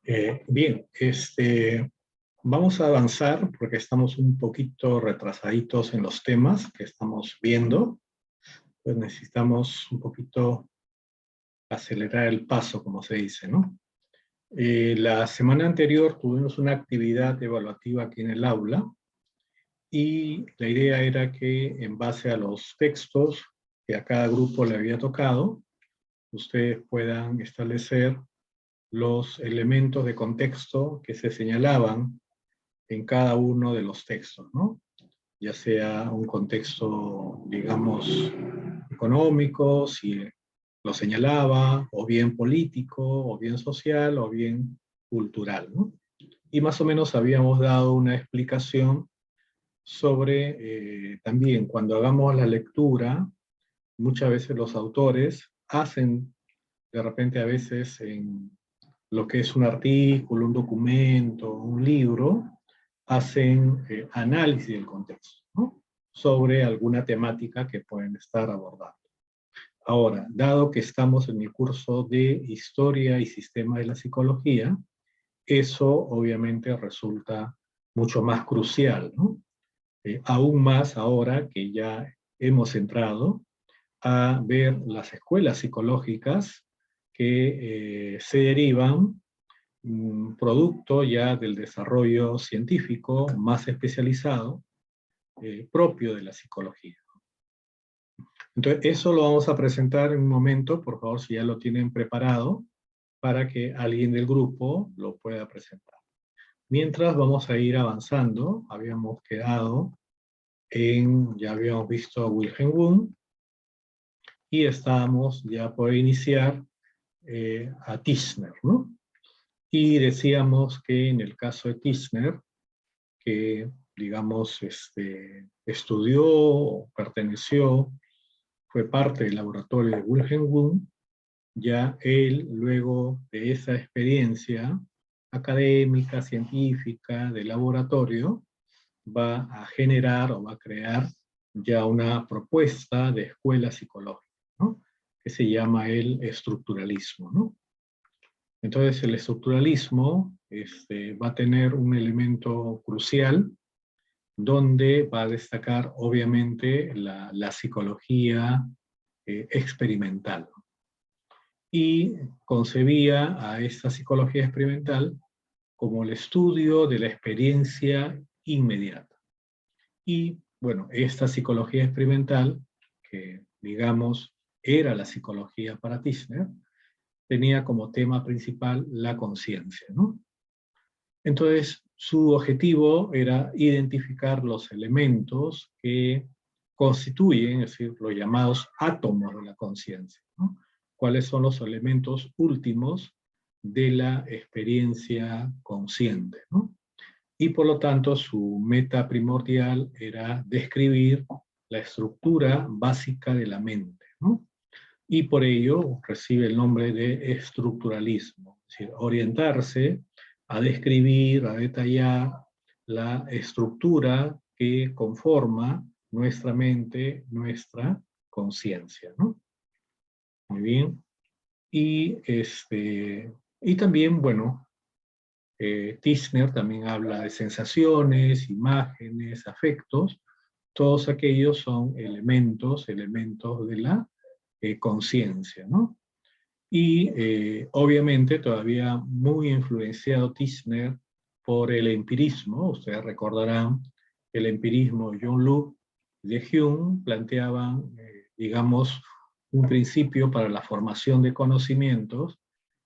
Bien, vamos a avanzar porque estamos un poquito retrasaditos en los temas que estamos viendo. Pues necesitamos un poquito acelerar el paso, como se dice, ¿no? La semana anterior tuvimos una actividad evaluativa aquí en el aula y la idea era que en base a los textos que a cada grupo le había tocado, ustedes puedan establecer los elementos de contexto que se señalaban en cada uno de los textos, ¿no? Ya sea un contexto, digamos, económico, si lo señalaba, o bien político, o bien social, o bien cultural, ¿no? Y más o menos habíamos dado una explicación sobre, también cuando hagamos la lectura, muchas veces los autores hacen, de repente a veces en lo que es un artículo, un documento, un libro, hacen análisis del contexto, ¿no? Sobre alguna temática que pueden estar abordando. Ahora, dado que estamos en el curso de Historia y Sistema de la Psicología, eso obviamente resulta mucho más crucial, ¿no? Aún más ahora que ya hemos entrado a ver las escuelas psicológicas que se derivan producto ya del desarrollo científico más especializado propio de la psicología. Entonces, eso lo vamos a presentar en un momento, por favor, si ya lo tienen preparado, para que alguien del grupo lo pueda presentar. Mientras vamos a ir avanzando, habíamos quedado ya habíamos visto a Wilhelm Wundt, y estábamos ya por iniciar a Tishner, ¿no? Y decíamos que en el caso de Tishner, que digamos estudió, perteneció, fue parte del laboratorio de Wilhelm Wundt, ya él luego de esa experiencia académica, científica, de laboratorio, va a generar o va a crear ya una propuesta de escuela psicológica, ¿no? Que se llama el estructuralismo, ¿no? Entonces el estructuralismo va a tener un elemento crucial donde va a destacar obviamente la psicología experimental. Y concebía a esta psicología experimental como el estudio de la experiencia inmediata. Y bueno, esta psicología experimental, que digamos era la psicología para Tishner, tenía como tema principal la conciencia, ¿no? Entonces, su objetivo era identificar los elementos que constituyen, es decir, los llamados átomos de la conciencia, ¿no? ¿Cuáles son los elementos últimos de la experiencia consciente, ¿no? Y por lo tanto, su meta primordial era describir la estructura básica de la mente, ¿no? Y por ello recibe el nombre de estructuralismo, es decir, orientarse a describir, a detallar la estructura que conforma nuestra mente, nuestra conciencia, ¿no? Muy bien. Y, y también, bueno, Tishner también habla de sensaciones, imágenes, afectos. Todos aquellos son elementos de la conciencia, ¿no? Y obviamente todavía muy influenciado Tishner por el empirismo. Ustedes recordarán el empirismo de John Locke de Hume planteaban, digamos, un principio para la formación de conocimientos,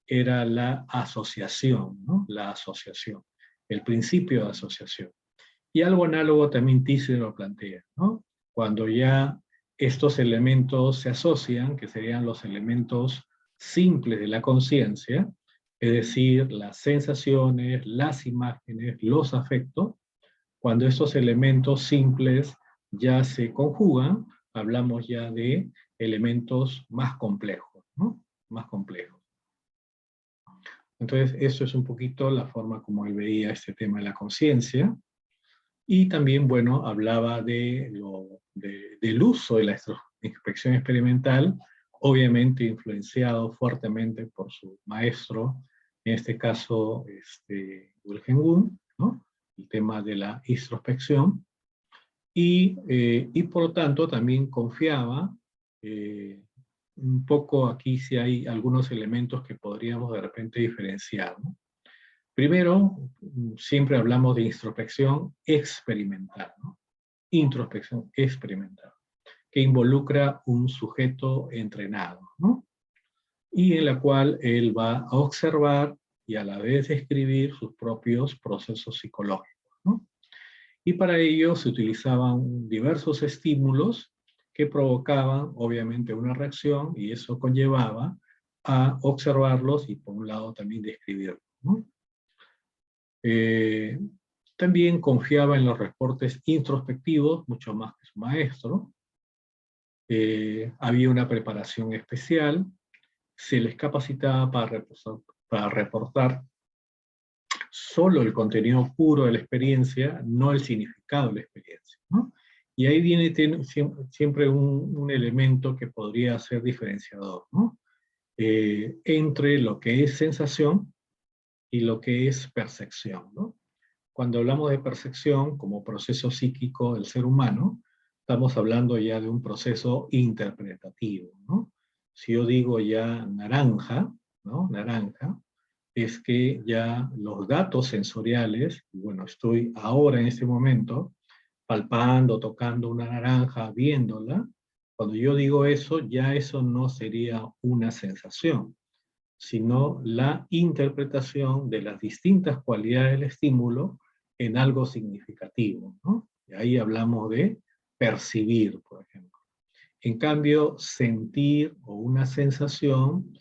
era la asociación, ¿no? La asociación, el principio de asociación. Y algo análogo también Tishner lo plantea, ¿no? Cuando ya estos elementos se asocian, que serían los elementos simples de la conciencia, es decir, las sensaciones, las imágenes, los afectos, cuando estos elementos simples ya se conjugan, hablamos ya de elementos más complejos, ¿no? Más complejos. Entonces, eso es un poquito la forma como él veía este tema de la conciencia. Y también, bueno, hablaba del uso de la inspección experimental, obviamente influenciado fuertemente por su maestro en este caso Wilhelm Wundt, ¿no? El tema de la introspección, y por lo tanto también confiaba, un poco aquí sí hay algunos elementos que podríamos de repente diferenciar, ¿no? Primero, siempre hablamos de introspección experimental, ¿no? Introspección experimental, que involucra un sujeto entrenado, ¿no? Y en la cual él va a observar y a la vez describir sus propios procesos psicológicos, ¿no? Y para ello se utilizaban diversos estímulos que provocaban obviamente una reacción, y eso conllevaba a observarlos y por un lado también describirlos, ¿no? También confiaba en los reportes introspectivos mucho más que su maestro. Había una preparación especial, se les capacitaba para reportar solo el contenido puro de la experiencia, no el significado de la experiencia, ¿no? Y ahí viene siempre un elemento que podría ser diferenciador, ¿no? Entre lo que es sensación y lo que es percepción, ¿no? Cuando hablamos de percepción como proceso psíquico del ser humano, estamos hablando ya de un proceso interpretativo, ¿no? Si yo digo ya naranja, ¿no? Naranja, es que ya los datos sensoriales, bueno, estoy ahora en este momento palpando, tocando una naranja, viéndola, cuando yo digo eso, ya eso no sería una sensación, sino la interpretación de las distintas cualidades del estímulo en algo significativo, ¿no? Y ahí hablamos de percibir, por ejemplo. En cambio, sentir o una sensación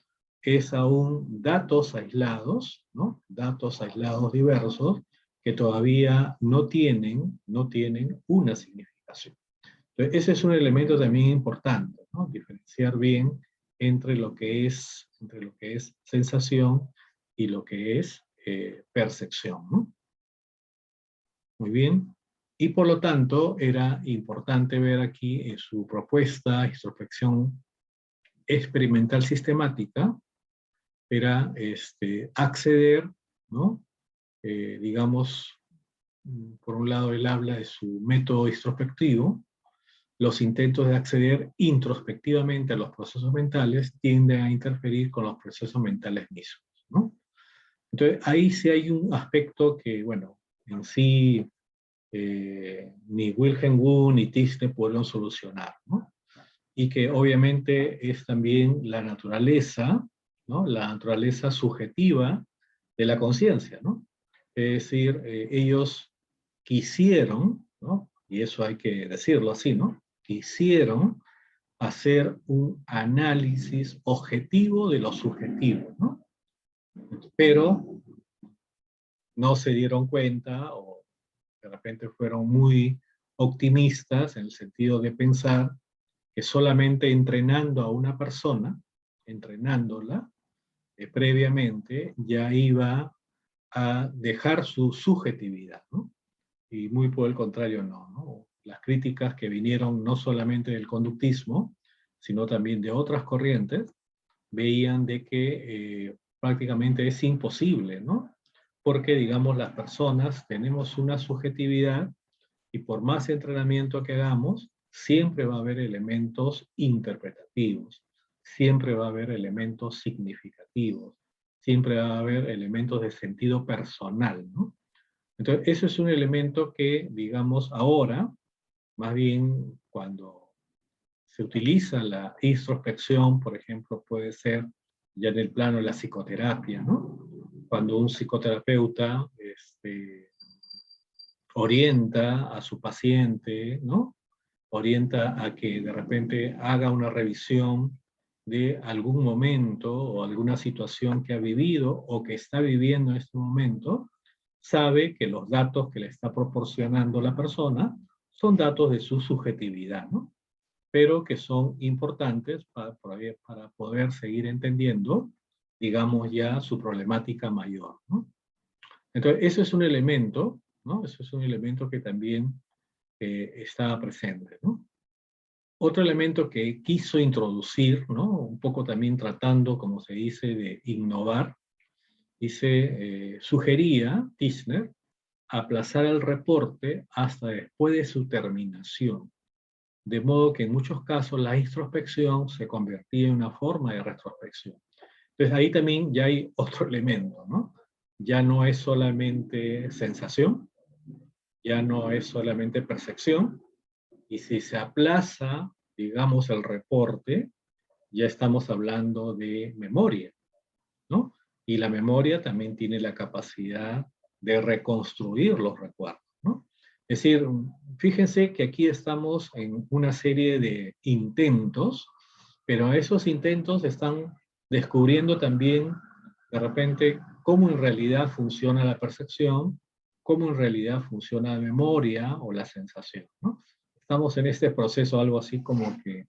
es aún datos aislados, ¿no? Datos aislados diversos que todavía no tienen una significación. Entonces, ese es un elemento también importante, ¿no? Diferenciar bien entre lo que es sensación y lo que es percepción, ¿no? Muy bien. Y por lo tanto, era importante ver aquí en su propuesta, introspección experimental sistemática, era acceder, ¿no? Digamos, por un lado él habla de su método introspectivo. Los intentos de acceder introspectivamente a los procesos mentales tienden a interferir con los procesos mentales mismos, ¿no? Entonces, ahí sí hay un aspecto que, bueno, en sí ni Wilhelm Wundt ni Tiste pudieron solucionar, ¿no? Y que obviamente es también la naturaleza, ¿no? La naturaleza subjetiva de la conciencia, ¿no? Es decir, ellos quisieron, ¿no? Y eso hay que decirlo así, ¿no? Quisieron hacer un análisis objetivo de lo subjetivo, ¿no? Pero no se dieron cuenta, o de repente fueron muy optimistas en el sentido de pensar que solamente entrenando a una persona, entrenándola previamente, ya iba a dejar su subjetividad, ¿no? Y muy por el contrario ¿no? Las críticas que vinieron no solamente del conductismo, sino también de otras corrientes, veían de que prácticamente es imposible, ¿no? Porque, digamos, las personas tenemos una subjetividad y por más entrenamiento que hagamos, siempre va a haber elementos interpretativos, siempre va a haber elementos significativos, siempre va a haber elementos de sentido personal, ¿no? Entonces, eso es un elemento que, digamos, ahora, más bien cuando se utiliza la introspección, por ejemplo, puede ser ya en el plano de la psicoterapia, ¿no? Cuando un psicoterapeuta orienta a su paciente, ¿no? Orienta a que de repente haga una revisión de algún momento o alguna situación que ha vivido o que está viviendo en este momento, sabe que los datos que le está proporcionando la persona son datos de su subjetividad, ¿no? Pero que son importantes para poder seguir entendiendo, digamos ya, su problemática mayor, ¿no? Entonces, eso es un elemento, ¿no? Eso es un elemento que también estaba presente, ¿no? Otro elemento que quiso introducir, ¿no? Un poco también tratando, como se dice, de innovar, y se sugería, Tishner, aplazar el reporte hasta después de su terminación. De modo que en muchos casos la introspección se convertía en una forma de retrospección. Entonces ahí también ya hay otro elemento, ¿no? Ya no es solamente sensación, ya no es solamente percepción, y si se aplaza, digamos, el reporte, ya estamos hablando de memoria, ¿no? Y la memoria también tiene la capacidad de reconstruir los recuerdos, ¿no? Es decir, fíjense que aquí estamos en una serie de intentos, pero esos intentos están descubriendo también, de repente, cómo en realidad funciona la percepción, cómo en realidad funciona la memoria o la sensación, ¿no? Estamos en este proceso, algo así como que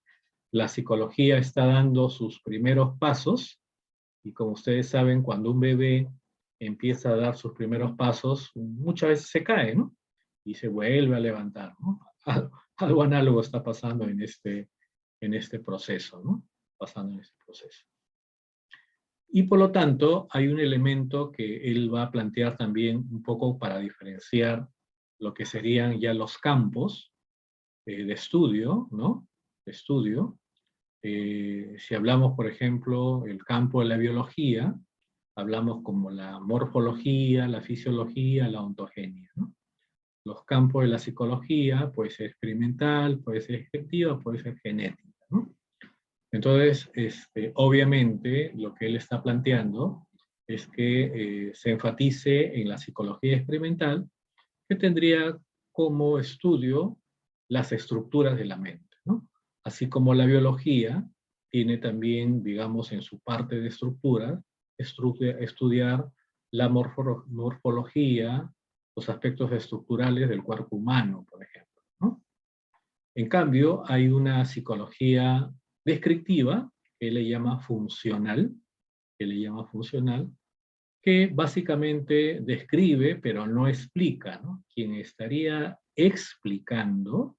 la psicología está dando sus primeros pasos, y como ustedes saben, cuando un bebé empieza a dar sus primeros pasos, muchas veces se cae, ¿no? Y se vuelve a levantar, ¿no? Algo análogo está pasando en este proceso, ¿no? Pasando en este proceso. Y por lo tanto, hay un elemento que él va a plantear también un poco para diferenciar lo que serían ya los campos de estudio, ¿no? De estudio. Si hablamos, por ejemplo, el campo de la biología, hablamos como la morfología, la fisiología, la ontogenia, ¿no? Los campos de la psicología puede ser experimental, puede ser efectiva, puede ser genética, ¿no? Entonces, obviamente, lo que él está planteando es que se enfatice en la psicología experimental, que tendría como estudio las estructuras de la mente, ¿no? Así como la biología tiene también, digamos, en su parte de estructura, estudiar la morfología, los aspectos estructurales del cuerpo humano, por ejemplo, ¿no? En cambio, hay una psicología descriptiva, que le llama funcional, que le llama funcional, que básicamente describe, pero no explica, ¿no? Quien estaría explicando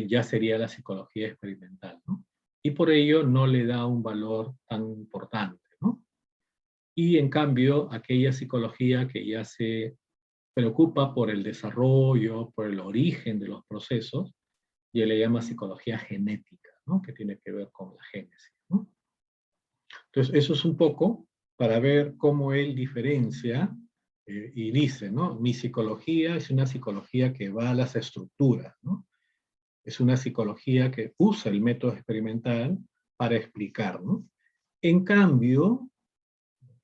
ya sería la psicología experimental, ¿no? Y por ello no le da un valor tan importante, ¿no? Y en cambio, aquella psicología que ya se preocupa por el desarrollo, por el origen de los procesos, y él le llama psicología genética, ¿no? Que tiene que ver con la génesis, ¿no? Entonces, eso es un poco para ver cómo él diferencia y dice, ¿no? Mi psicología es una psicología que va a las estructuras, ¿no? Es una psicología que usa el método experimental para explicar, ¿no? En cambio,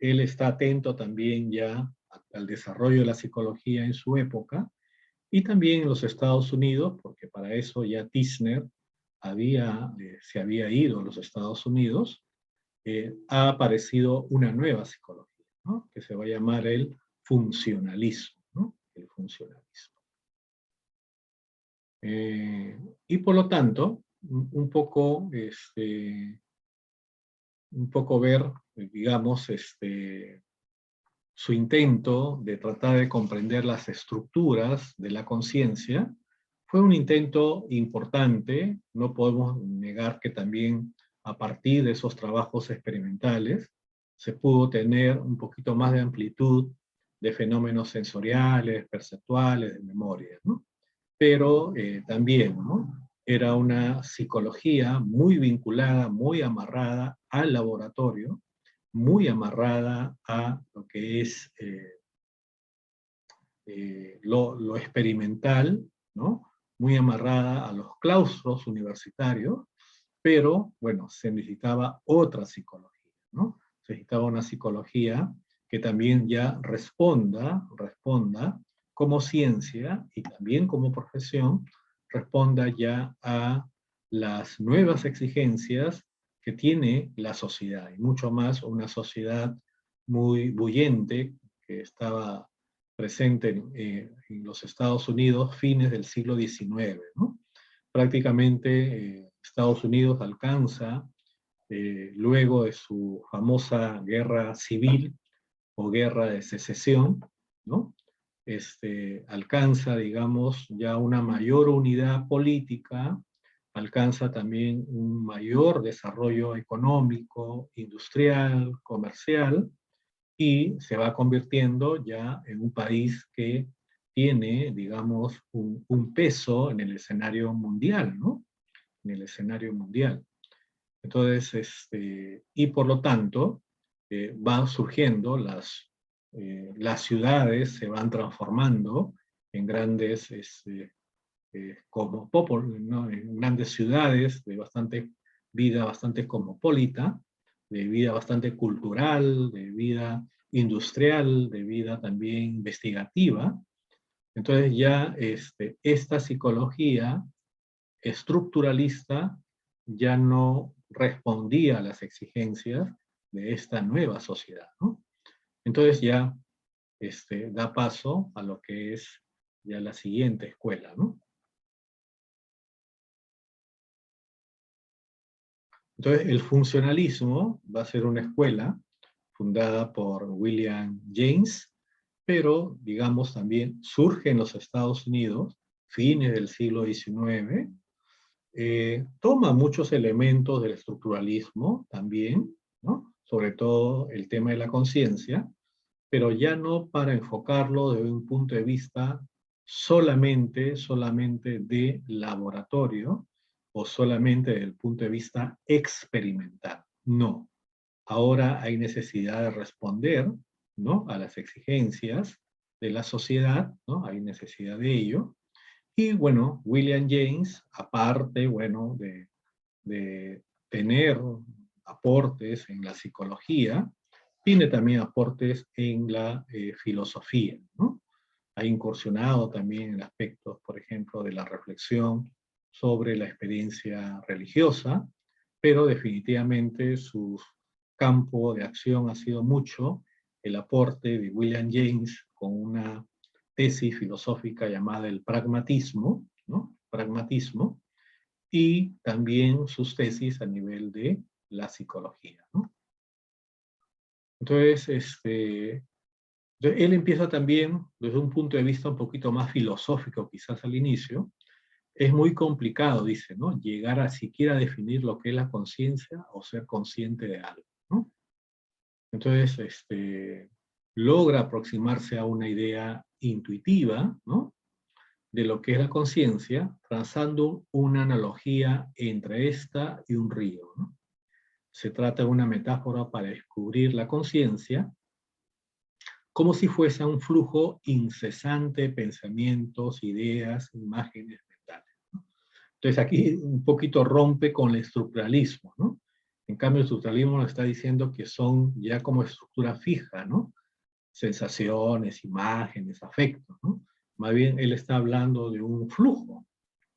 él está atento también ya al desarrollo de la psicología en su época y también en los Estados Unidos, porque para eso ya Tishner se había ido a los Estados Unidos, ha aparecido una nueva psicología, ¿no? Que se va a llamar el funcionalismo, ¿no? El funcionalismo. Y por lo tanto, un poco ver, digamos, su intento de tratar de comprender las estructuras de la conciencia fue un intento importante. No podemos negar que también a partir de esos trabajos experimentales se pudo tener un poquito más de amplitud de fenómenos sensoriales, perceptuales, de memoria, ¿no? Pero también, ¿no? Era una psicología muy vinculada, muy amarrada al laboratorio, muy amarrada a lo que es lo experimental, ¿no? Muy amarrada a los claustros universitarios, pero bueno, se necesitaba otra psicología, ¿no? Se necesitaba una psicología que también ya responda como ciencia y también como profesión, responda ya a las nuevas exigencias que tiene la sociedad, y mucho más una sociedad muy bullente que estaba presente en los Estados Unidos fines del siglo XIX, ¿no? Prácticamente Estados Unidos alcanza, luego de su famosa guerra civil o guerra de secesión, ¿no? Alcanza, digamos, ya una mayor unidad política, alcanza también un mayor desarrollo económico, industrial, comercial, y se va convirtiendo ya en un país que tiene, digamos, un peso en el escenario mundial, ¿no? En el escenario mundial. Entonces, y por lo tanto, van surgiendo las ciudades, se van transformando en grandes, ¿no? En grandes ciudades de bastante vida bastante cosmopolita, de vida bastante cultural, de vida industrial, de vida también investigativa. Entonces ya esta psicología estructuralista ya no respondía a las exigencias de esta nueva sociedad, ¿no? Entonces ya da paso a lo que es ya la siguiente escuela, ¿no? Entonces el funcionalismo va a ser una escuela fundada por William James, pero digamos también surge en los Estados Unidos, fines del siglo XIX, toma muchos elementos del estructuralismo también, ¿no? Sobre todo el tema de la conciencia, pero ya no para enfocarlo desde un punto de vista solamente de laboratorio o solamente desde el punto de vista experimental. No. Ahora hay necesidad de responder, ¿no? A las exigencias de la sociedad, ¿no? Hay necesidad de ello. Y bueno, William James, aparte, bueno, de tener aportes en la psicología, tiene también aportes en la filosofía, ¿no? Ha incursionado también en aspectos, por ejemplo, de la reflexión sobre la experiencia religiosa, pero definitivamente su campo de acción ha sido mucho el aporte de William James con una tesis filosófica llamada el pragmatismo, ¿no? Pragmatismo, y también sus tesis a nivel de la psicología, ¿no? Entonces, él empieza también desde un punto de vista un poquito más filosófico, quizás al inicio. Es muy complicado, dice, ¿no? Llegar a siquiera definir lo que es la conciencia o ser consciente de algo, ¿no? Entonces, logra aproximarse a una idea intuitiva, ¿no? De lo que es la conciencia, trazando una analogía entre esta y un río, ¿no? Se trata de una metáfora para descubrir la conciencia como si fuese un flujo incesante de pensamientos, ideas, imágenes mentales, ¿no? Entonces aquí un poquito rompe con el estructuralismo, ¿no? En cambio el estructuralismo nos está diciendo que son ya como estructura fija, ¿no? Sensaciones, imágenes, afectos, ¿no? Más bien él está hablando de un flujo,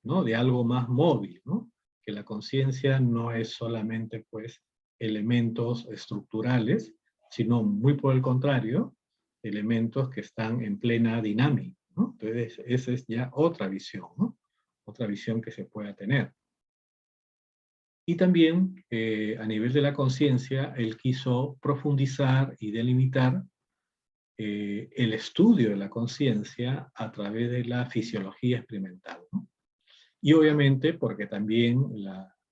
¿no? De algo más móvil, ¿no? Que la conciencia no es solamente, pues, elementos estructurales, sino muy por el contrario, elementos que están en plena dinámica, ¿no? Entonces, esa es ya otra visión, ¿no? Otra visión que se pueda tener. Y también, a nivel de la conciencia, él quiso profundizar y delimitar el estudio de la conciencia a través de la fisiología experimental, ¿no? Y obviamente porque también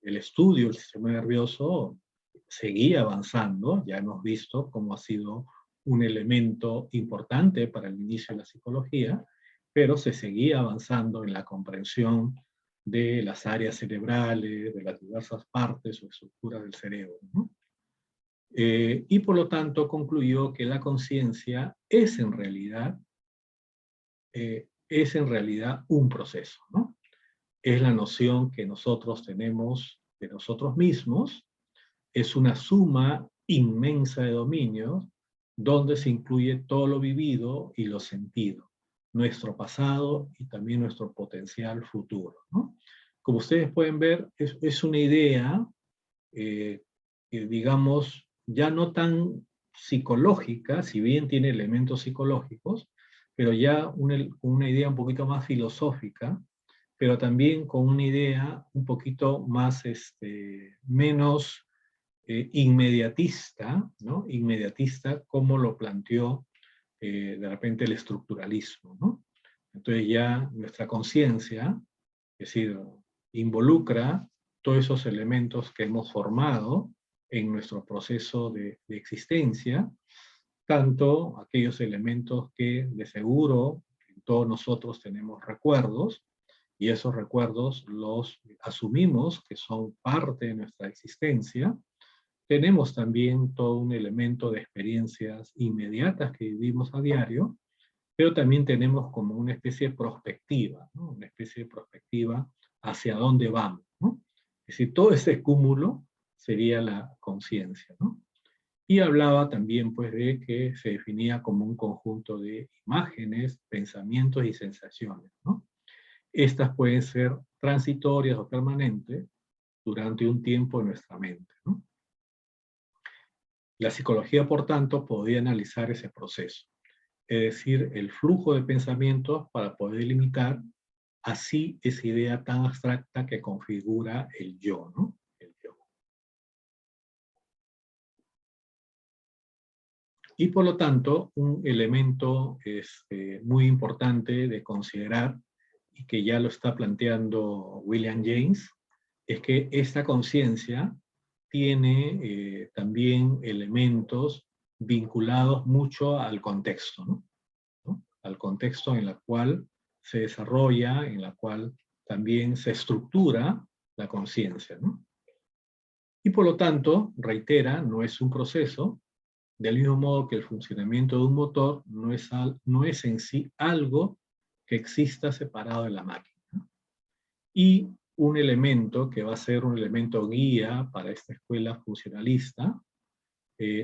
el estudio del sistema nervioso seguía avanzando, ya hemos visto cómo ha sido un elemento importante para el inicio de la psicología, pero se seguía avanzando en la comprensión de las áreas cerebrales, de las diversas partes o estructuras del cerebro, ¿no? Y por lo tanto concluyó que la conciencia es en realidad un proceso, ¿no? Es la noción que nosotros tenemos de nosotros mismos, es una suma inmensa de dominios donde se incluye todo lo vivido y lo sentido, nuestro pasado y también nuestro potencial futuro, ¿no? Como ustedes pueden ver, es una idea, digamos, ya no tan psicológica, si bien tiene elementos psicológicos, pero ya una idea un poquito más filosófica, pero también con una idea un poquito más, menos inmediatista, ¿no? Inmediatista como lo planteó de repente el estructuralismo, ¿no? Entonces ya nuestra conciencia, es decir, involucra todos esos elementos que hemos formado en nuestro proceso de existencia, tanto aquellos elementos que de seguro todos nosotros tenemos recuerdos, y esos recuerdos los asumimos que son parte de nuestra existencia. Tenemos también todo un elemento de experiencias inmediatas que vivimos a diario, pero también tenemos como una especie de prospectiva, ¿no? Una especie de prospectiva hacia dónde vamos, ¿no? Es decir, todo ese cúmulo sería la conciencia, ¿no? Y hablaba también pues de que se definía como un conjunto de imágenes, pensamientos y sensaciones, ¿no? Estas pueden ser transitorias o permanentes durante un tiempo en nuestra mente, ¿no? La psicología, por tanto, podía analizar ese proceso, es decir, el flujo de pensamientos para poder limitar así esa idea tan abstracta que configura el yo, ¿no? El yo. Y por lo tanto, un elemento muy importante de considerar, y que ya lo está planteando William James, es que esta conciencia tiene también elementos vinculados mucho al contexto, ¿no? ¿No? Al contexto en el cual se desarrolla, en la cual también se estructura la conciencia, ¿no? Y por lo tanto, reitera, no es un proceso, del mismo modo que el funcionamiento de un motor no es en sí algo que exista separado de la máquina. Y un elemento que va a ser un elemento guía para esta escuela funcionalista,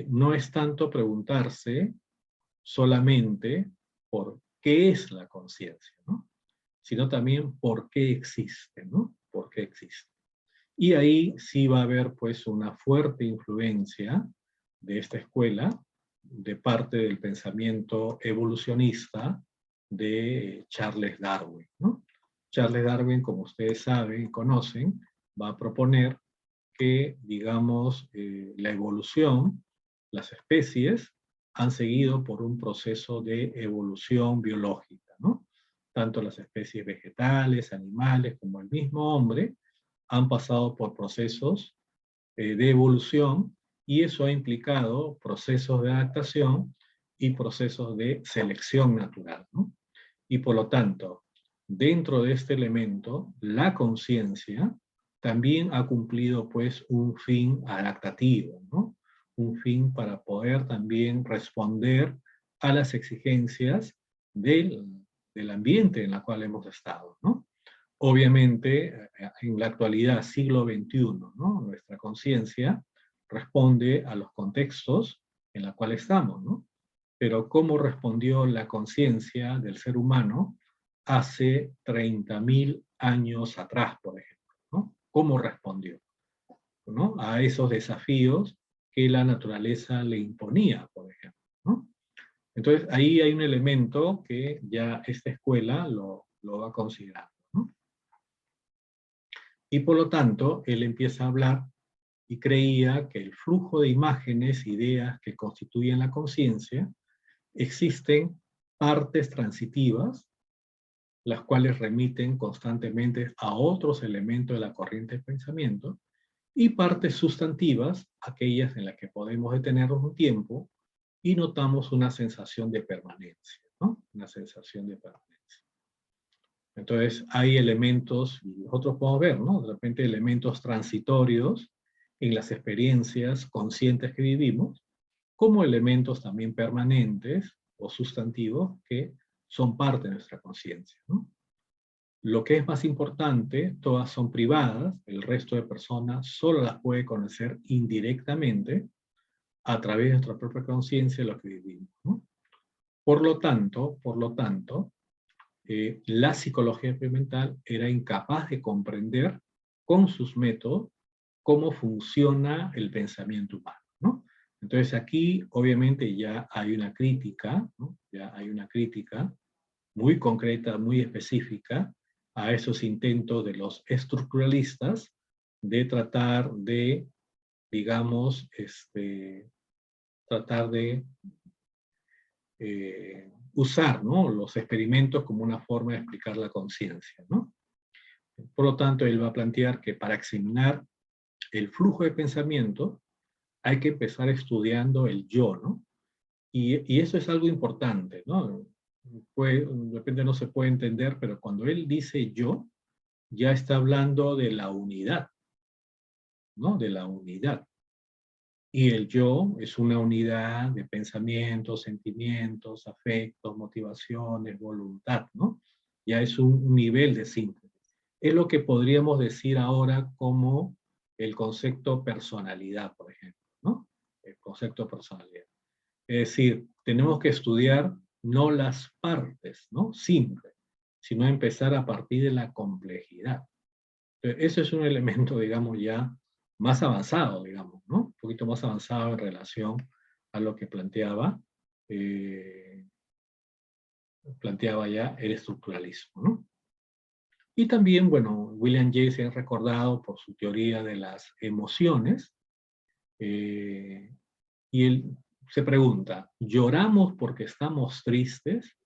no es tanto preguntarse solamente por qué es la conciencia, ¿no? Sino también por qué existe, ¿no? ¿Por qué existe? Y ahí sí va a haber pues una fuerte influencia de esta escuela, de parte del pensamiento evolucionista de Charles Darwin, ¿no? Charles Darwin, como ustedes saben y conocen, va a proponer que, digamos, la evolución, las especies, han seguido por un proceso de evolución biológica, ¿no? Tanto las especies vegetales, animales, como el mismo hombre, han pasado por procesos de evolución, y eso ha implicado procesos de adaptación y procesos de selección natural, ¿no? Y por lo tanto, dentro de este elemento, la conciencia también ha cumplido pues un fin adaptativo, ¿no? Un fin para poder también responder a las exigencias del ambiente en el cual hemos estado, ¿no? Obviamente, en la actualidad, siglo XXI, ¿no? Nuestra conciencia responde a los contextos en los cuales estamos, ¿no? Pero ¿cómo respondió la conciencia del ser humano hace 30.000 años atrás, por ejemplo, ¿no? ¿Cómo respondió, ¿no? A esos desafíos que la naturaleza le imponía, por ejemplo, ¿no? Entonces, ahí hay un elemento que ya esta escuela lo va a considerar, ¿no? Y por lo tanto, él empieza a hablar y creía que el flujo de imágenes, ideas que constituyen la conciencia, existen partes transitivas, las cuales remiten constantemente a otros elementos de la corriente de pensamiento, y partes sustantivas, aquellas en las que podemos detenernos un tiempo y notamos una sensación de permanencia, ¿no? Una sensación de permanencia. Entonces, hay elementos, y nosotros podemos ver, ¿no? De repente elementos transitorios en las experiencias conscientes que vivimos, como elementos también permanentes o sustantivos que son parte de nuestra conciencia, ¿no? Lo que es más importante, todas son privadas, el resto de personas solo las puede conocer indirectamente a través de nuestra propia conciencia de lo que vivimos, ¿no? Por lo tanto, la psicología experimental era incapaz de comprender con sus métodos cómo funciona el pensamiento humano, ¿no? Entonces aquí obviamente ya hay una crítica, ¿no? Ya hay una crítica muy concreta, muy específica a esos intentos de los estructuralistas de tratar de, digamos, tratar de usar, ¿no? Los experimentos como una forma de explicar la conciencia, ¿no? Por lo tanto, él va a plantear que para examinar el flujo de pensamiento hay que empezar estudiando el yo, ¿no? Y eso es algo importante, ¿no? De repente no se puede entender, pero cuando él dice yo, ya está hablando de la unidad, ¿no? De la unidad. Y el yo es una unidad de pensamientos, sentimientos, afectos, motivaciones, voluntad, ¿no? Ya es un nivel de síntesis. Es lo que podríamos decir ahora como el concepto personalidad, por ejemplo, ¿no? El concepto de personalidad. Es decir, tenemos que estudiar no las partes, ¿no? Simples, sino empezar a partir de la complejidad. Entonces, eso es un elemento, digamos, ya más avanzado, digamos, ¿no? Un poquito más avanzado en relación a lo que eh, planteaba ya el estructuralismo, ¿no? Y también, bueno, William James es recordado por su teoría de las emociones, eh, y él se pregunta, ¿lloramos porque estamos tristes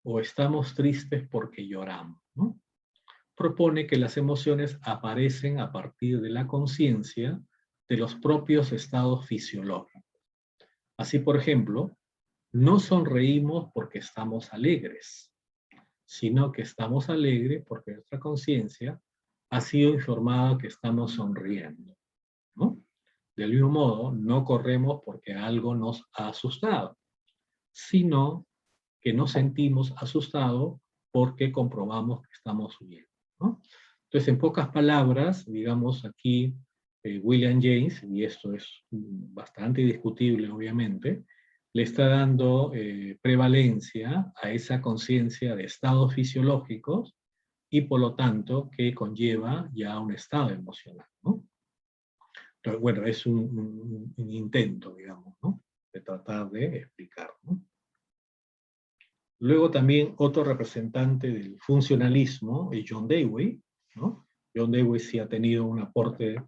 o estamos tristes porque lloramos? ¿No? Propone que las emociones aparecen a partir de la conciencia de los propios estados fisiológicos. Así, por ejemplo, no sonreímos porque estamos alegres, sino que estamos alegres porque nuestra conciencia ha sido informada que estamos sonriendo, ¿no? Del mismo modo, no corremos porque algo nos ha asustado, sino que nos sentimos asustados porque comprobamos que estamos huyendo, ¿no? Entonces, en pocas palabras, digamos aquí, William James, y esto es bastante discutible obviamente, le está dando prevalencia a esa conciencia de estados fisiológicos y por lo tanto que conlleva ya un estado emocional, ¿no? Entonces, bueno, es un intento, digamos, ¿no? De tratar de explicar, ¿no? Luego también otro representante del funcionalismo es John Dewey, ¿no? John Dewey sí ha tenido un aporte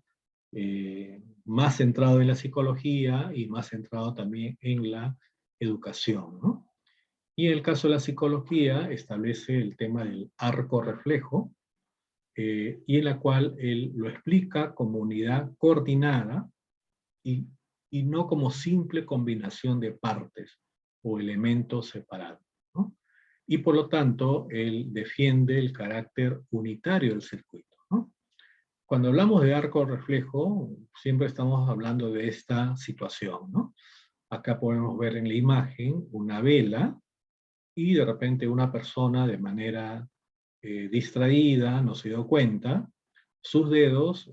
más centrado en la psicología y más centrado también en la educación, ¿no? Y en el caso de la psicología establece el tema del arco reflejo, y en la cual él lo explica como unidad coordinada y, y no como simple combinación de partes o elementos separados, ¿no? Y por lo tanto, él defiende el carácter unitario del circuito, ¿no? Cuando hablamos de arco reflejo, siempre estamos hablando de esta situación, ¿no? Acá podemos ver en la imagen una vela y de repente una persona de manera distraída, no se dio cuenta, sus dedos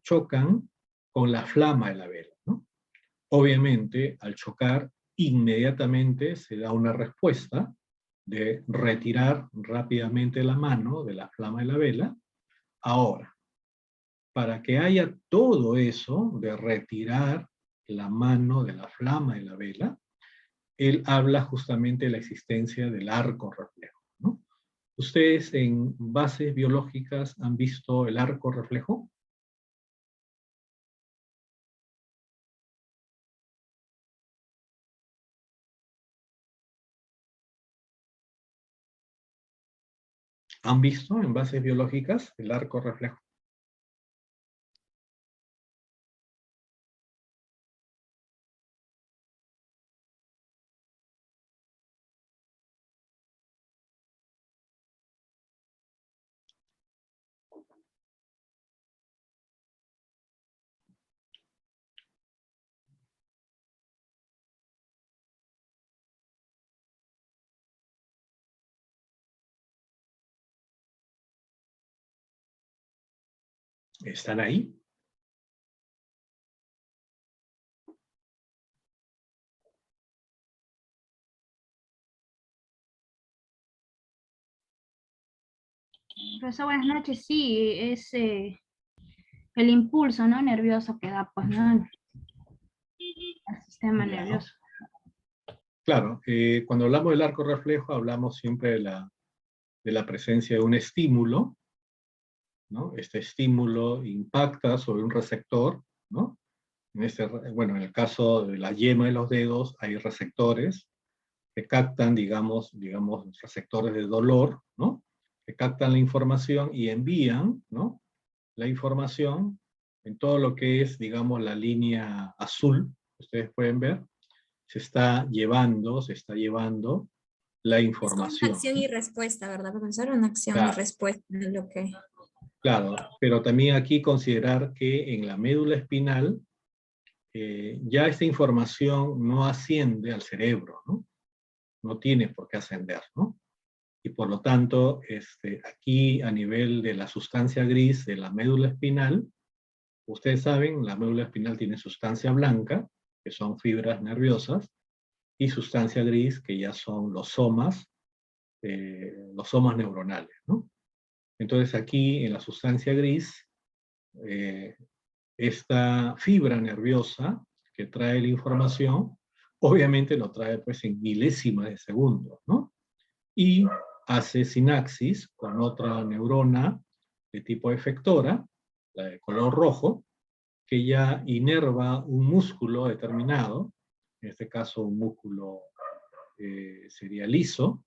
chocan con la flama de la vela, ¿no? Obviamente, al chocar, inmediatamente se da una respuesta de retirar rápidamente la mano de la flama de la vela. Ahora, para que haya todo eso de retirar la mano de la flama de la vela, él habla justamente de la existencia del arco reflejo, ¿no? ¿Ustedes en bases biológicas han visto el arco reflejo? ¿Han visto en bases biológicas el arco reflejo? ¿Están ahí? Profesor, buenas noches. Sí, es el impulso, ¿no? Nervioso que da, pues, ¿no? El sistema Ya. nervioso. Claro, cuando hablamos del arco reflejo hablamos siempre de la presencia de un estímulo, ¿no? Este estímulo impacta sobre un receptor, ¿no? Bueno, en el caso de la yema de los dedos hay receptores que captan, digamos, receptores de dolor, ¿no? Que captan la información y envían, ¿no? La información en todo lo que es, digamos, la línea azul, ustedes pueden ver, se está llevando la Es como información. una acción y respuesta, ¿verdad, profesor? Una acción y Claro. respuesta en lo que... Claro, pero también aquí considerar que en la médula espinal ya esta información no asciende al cerebro, ¿no? No tiene por qué ascender, ¿no? Y por lo tanto, aquí a nivel de la sustancia gris de la médula espinal, ustedes saben, la médula espinal tiene sustancia blanca, que son fibras nerviosas, y sustancia gris, que ya son los somas neuronales, ¿no? Entonces aquí en la sustancia gris, esta fibra nerviosa que trae la información, obviamente lo trae pues en milésimas de segundo, ¿no? Y hace sinapsis con otra neurona de tipo efectora, la de color rojo, que ya inerva un músculo determinado, en este caso un músculo sería liso,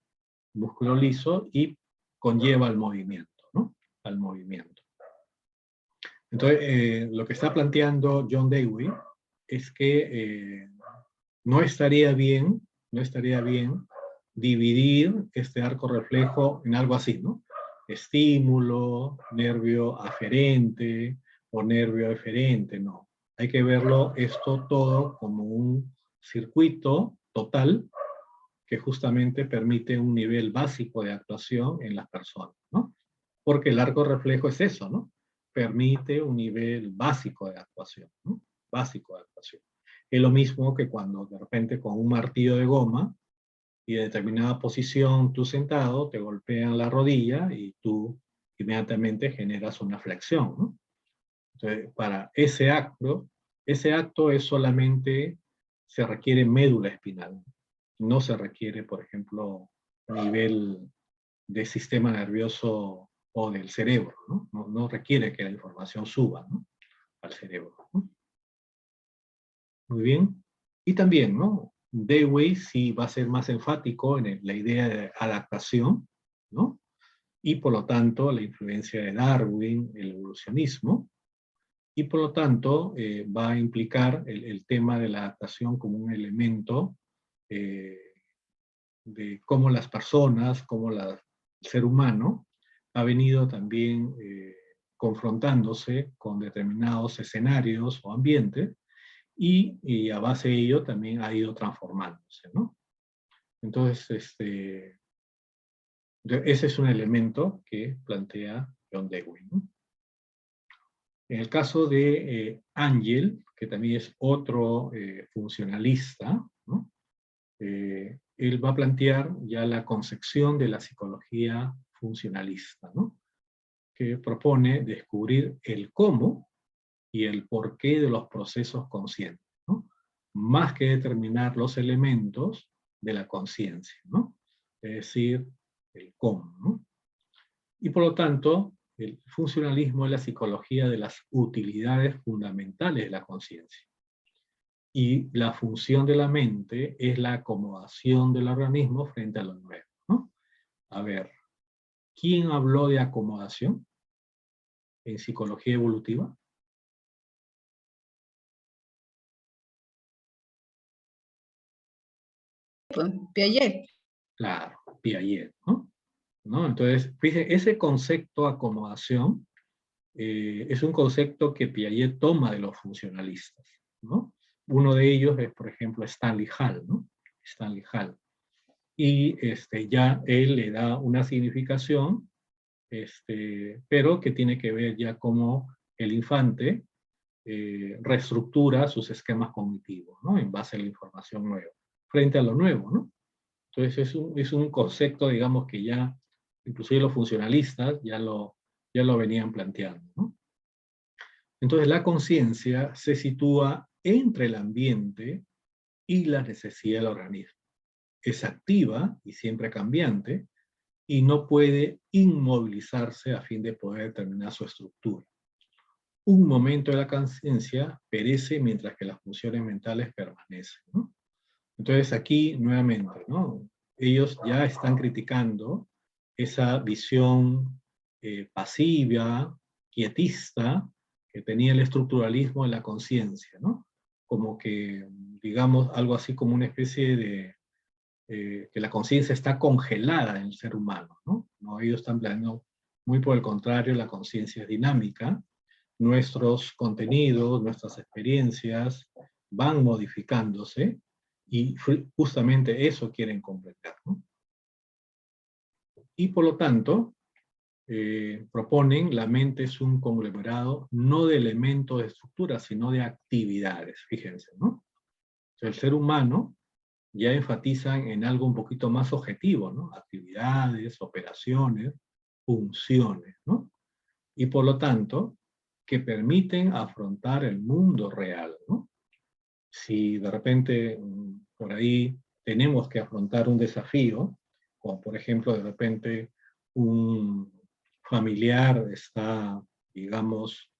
músculo liso, y conlleva al movimiento, ¿no? Al movimiento. Entonces, lo que está planteando John Dewey es que no estaría bien dividir este arco reflejo en algo así, ¿no? Estímulo, nervio aferente o nervio eferente, no. Hay que verlo esto todo como un circuito total que justamente permite un nivel básico de actuación en las personas, ¿no? Porque el arco reflejo es eso, ¿no? Permite un nivel básico de actuación, ¿no? Básico de actuación. Es lo mismo que cuando de repente con un martillo de goma y en determinada posición tú sentado te golpean la rodilla y tú inmediatamente generas una flexión, ¿no? Entonces, para ese acto es solamente, se requiere médula espinal. No se requiere, por ejemplo, nivel de sistema nervioso o del cerebro, ¿no? No requiere que la información suba, ¿no? Al cerebro, ¿no? Muy bien. Y también, ¿no? Dewey sí va a ser más enfático en la idea de adaptación, ¿no? Y por lo tanto la influencia de Darwin, el evolucionismo, y por lo tanto va a implicar el tema de la adaptación como un elemento de cómo las personas, cómo el ser humano ha venido también confrontándose con determinados escenarios o ambientes y a base de ello también ha ido transformándose, ¿no? Entonces, ese es un elemento que plantea John Dewey, ¿no? En el caso de Ángel, que también es otro funcionalista, ¿no? Él va a plantear ya la concepción de la psicología funcionalista, ¿no? Que propone descubrir el cómo y el porqué de los procesos conscientes, ¿no? Más que determinar los elementos de la conciencia, ¿no? Es decir, el cómo, ¿no? Y por lo tanto, el funcionalismo es la psicología de las utilidades fundamentales de la conciencia. Y la función de la mente es la acomodación del organismo frente a lo nuevo, ¿no? A ver, ¿quién habló de acomodación en psicología evolutiva? Piaget. Claro, Piaget, ¿no? Entonces, fíjense, ese concepto acomodación es un concepto que Piaget toma de los funcionalistas, ¿no? Uno de ellos es, por ejemplo, Stanley Hall, ¿no? Stanley Hall. Y ya él le da una significación, pero que tiene que ver ya cómo el infante reestructura sus esquemas cognitivos, ¿no? En base a la información nueva, frente a lo nuevo, ¿no? Entonces es un concepto, digamos, que ya, inclusive los funcionalistas ya lo venían planteando, ¿no? Entonces la conciencia se sitúa entre el ambiente y la necesidad del organismo. Es activa y siempre cambiante y no puede inmovilizarse a fin de poder determinar su estructura. Un momento de la conciencia perece mientras que las funciones mentales permanecen, ¿no? Entonces aquí, nuevamente, ¿no? Ellos ya están criticando esa visión pasiva, quietista, que tenía el estructuralismo de la conciencia, ¿no? Como que, digamos, algo así como una especie de, que la conciencia está congelada en el ser humano, ¿no? No, ellos están planteando, muy por el contrario, la conciencia es dinámica, nuestros contenidos, nuestras experiencias van modificándose, y justamente eso quieren comprender, ¿no? Y por lo tanto, proponen, la mente es un conglomerado no de elementos de estructura, sino de actividades, fíjense, ¿no? El ser humano ya enfatizan en algo un poquito más objetivo, ¿no? Actividades, operaciones, funciones, ¿no? Y por lo tanto, que permiten afrontar el mundo real, ¿no? Si de repente por ahí tenemos que afrontar un desafío, como por ejemplo de repente un familiar está, digamos,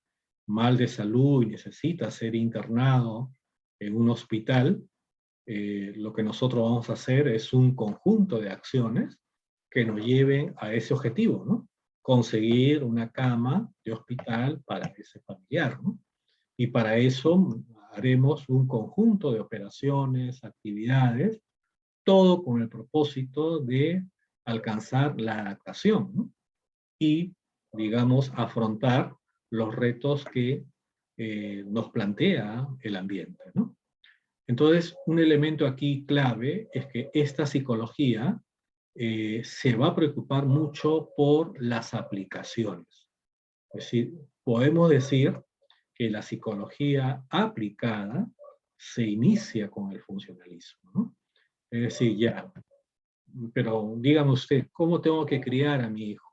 mal de salud y necesita ser internado en un hospital, lo que nosotros vamos a hacer es un conjunto de acciones que nos lleven a ese objetivo, ¿no? Conseguir una cama de hospital para ese familiar, ¿no? Y para eso haremos un conjunto de operaciones, actividades, todo con el propósito de alcanzar la adaptación, ¿no? Y, digamos, afrontar los retos que nos plantea el ambiente, ¿no? Entonces, un elemento aquí clave es que esta psicología se va a preocupar mucho por las aplicaciones. Es decir, podemos decir que la psicología aplicada se inicia con el funcionalismo, ¿no? Es decir, ya, pero dígame usted, ¿cómo tengo que criar a mi hijo?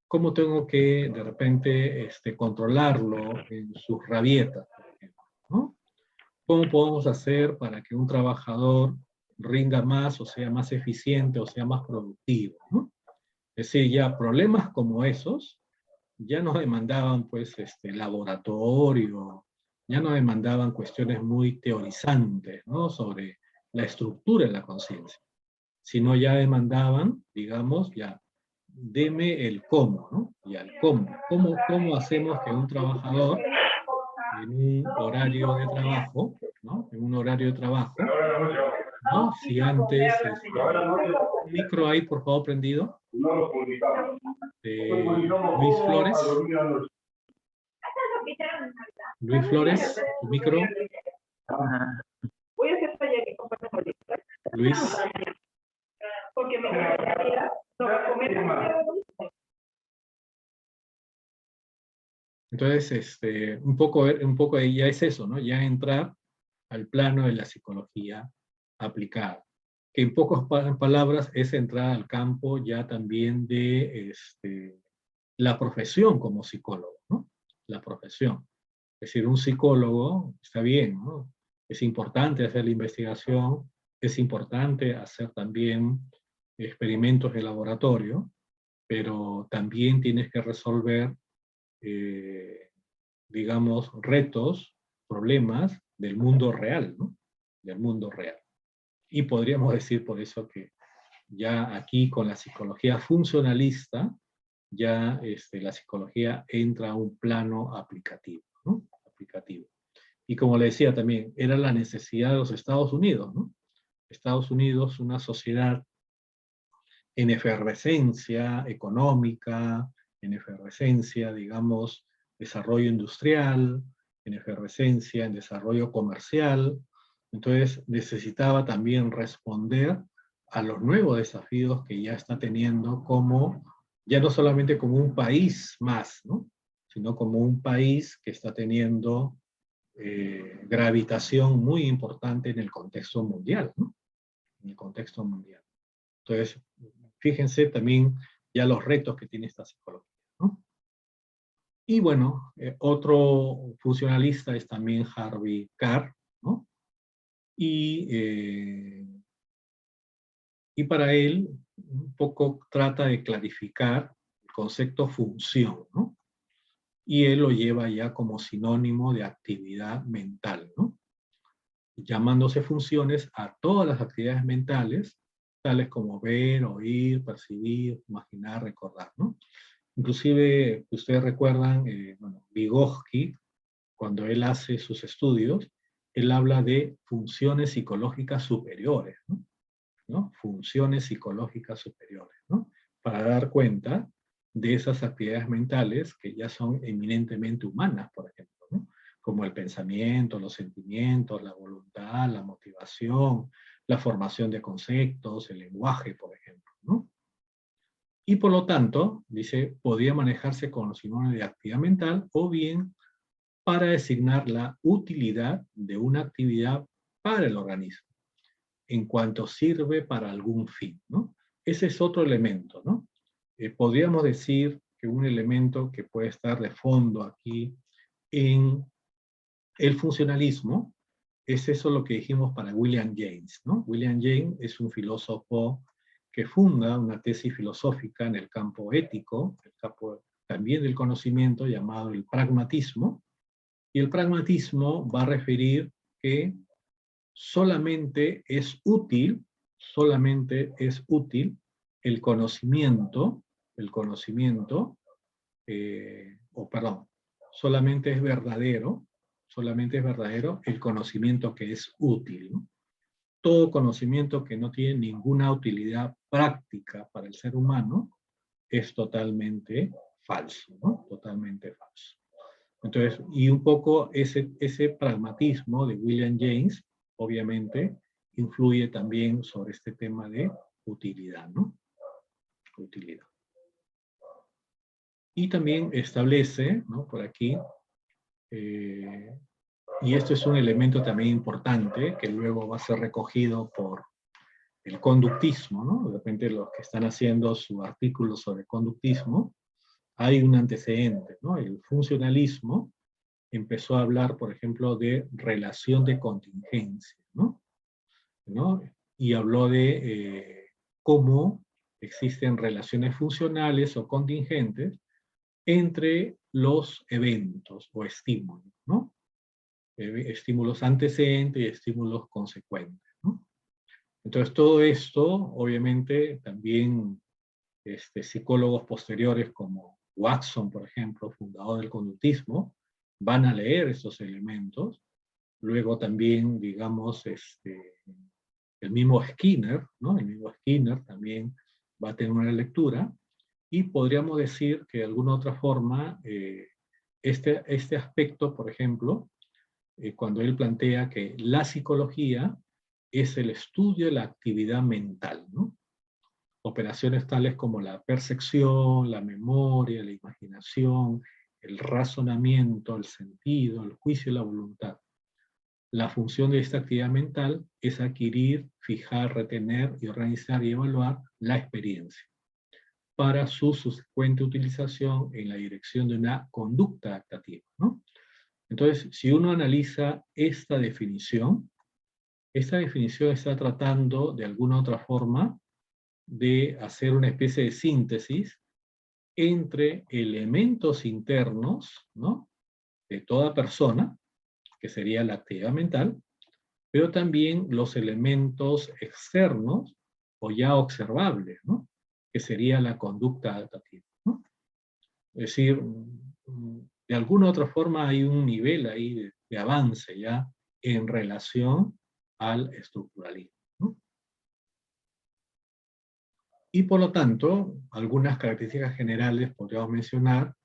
¿Cómo tengo que, de repente, controlarlo en sus rabietas, por ejemplo, ¿no? ¿Cómo podemos hacer para que un trabajador rinda más, o sea más eficiente, o sea más productivo, ¿no? Es decir, ya problemas como esos ya no demandaban, pues, laboratorio, ya no demandaban cuestiones muy teorizantes, ¿no? Sobre la estructura de la conciencia, sino ya demandaban, digamos, ya, deme el cómo, ¿no? Ya el cómo. ¿Cómo hacemos que un trabajador en un horario de trabajo, ¿no? En un horario de trabajo, ¿no? Si antes, un micro ahí, por favor, prendido, Luis Flores. Luis Flores, tu micro. Luis. Entonces, un poco ahí ya es eso, ¿no? Ya entrar al plano de la psicología aplicada, que en pocas palabras es entrar al campo ya también de la profesión como psicólogo, ¿no? La profesión. Es decir, un psicólogo, está bien, ¿no? Es importante hacer la investigación, es importante hacer también experimentos de laboratorio, pero también tienes que resolver, digamos, retos, problemas del mundo real, ¿no? Del mundo real. Y podríamos decir por eso que ya aquí con la psicología funcionalista, ya la psicología entra a un plano aplicativo, ¿no? Aplicativo. Y como le decía también, era la necesidad de los Estados Unidos, ¿no? Estados Unidos, una sociedad en efervescencia económica, en efervescencia, digamos, desarrollo industrial, en efervescencia, en desarrollo comercial. Entonces necesitaba también responder a los nuevos desafíos que ya está teniendo como, ya no solamente como un país más, ¿no? Sino como un país que está teniendo gravitación muy importante en el contexto mundial, ¿no? En el contexto mundial. Entonces, fíjense también ya los retos que tiene esta psicología, ¿no? Y bueno, otro funcionalista es también Harvey Carr, ¿no? Y para él, un poco trata de clarificar el concepto función, ¿no? Y él lo lleva ya como sinónimo de actividad mental, ¿no? Llamándose funciones a todas las actividades mentales, tales como ver, oír, percibir, imaginar, recordar, ¿no? Inclusive, ustedes recuerdan, bueno, Vygotsky, cuando él hace sus estudios, él habla de funciones psicológicas superiores, ¿no? Funciones psicológicas superiores, ¿no? Para dar cuenta de esas actividades mentales que ya son eminentemente humanas, por ejemplo, ¿no? Como el pensamiento, los sentimientos, la voluntad, la motivación, la formación de conceptos, el lenguaje, por ejemplo, ¿no? Y por lo tanto, dice, podría manejarse con los sinónimos de actividad mental o bien para designar la utilidad de una actividad para el organismo, en cuanto sirve para algún fin, ¿no? Ese es otro elemento, ¿no? Podríamos decir que un elemento que puede estar de fondo aquí en el funcionalismo es eso lo que dijimos para William James, ¿no? William James es un filósofo que funda una tesis filosófica en el campo ético, el campo también del conocimiento, llamado el pragmatismo, y el pragmatismo va a referir que solamente es útil el conocimiento, solamente es verdadero el conocimiento que es útil, ¿no? Todo conocimiento que no tiene ninguna utilidad práctica para el ser humano es totalmente falso, ¿no? Totalmente falso. Entonces, y un poco ese pragmatismo de William James, obviamente, influye también sobre este tema de utilidad, ¿no? Utilidad. Y también establece, ¿no? Por aquí, y esto es un elemento también importante, que luego va a ser recogido por el conductismo, ¿no? De repente los que están haciendo su artículo sobre conductismo, hay un antecedente, ¿no? El funcionalismo empezó a hablar, por ejemplo, de relación de contingencia, ¿no? Y habló de cómo existen relaciones funcionales o contingentes entre los eventos o estímulos, ¿no? Estímulos antecedentes y estímulos consecuentes, ¿no? Entonces todo esto, obviamente, también psicólogos posteriores como Watson, por ejemplo, fundador del conductismo, van a leer estos elementos. Luego también, digamos, el mismo Skinner, ¿no? El mismo Skinner también va a tener una lectura, y podríamos decir que de alguna otra forma, este aspecto, por ejemplo, cuando él plantea que la psicología es el estudio de la actividad mental, ¿no? Operaciones tales como la percepción, la memoria, la imaginación, el razonamiento, el sentido, el juicio y la voluntad. La función de esta actividad mental es adquirir, fijar, retener y organizar y evaluar la experiencia para su subsecuente utilización en la dirección de una conducta adaptativa, ¿no? Entonces, si uno analiza esta definición está tratando de alguna otra forma de hacer una especie de síntesis entre elementos internos, ¿no? De toda persona, que sería la actividad mental, pero también los elementos externos o ya observables, ¿no? Que sería la conducta adaptativa, ¿no? Es decir, de alguna otra forma hay un nivel ahí de avance ya en relación al estructuralismo, ¿no? Y por lo tanto, algunas características generales podríamos mencionar: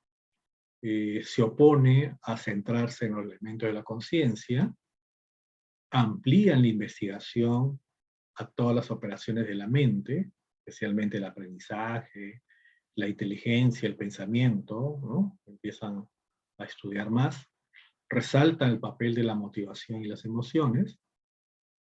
se opone a centrarse en los elementos de la conciencia, amplían la investigación a todas las operaciones de la mente, especialmente el aprendizaje, la inteligencia, el pensamiento, ¿no? Empiezan a estudiar más, resaltan el papel de la motivación y las emociones,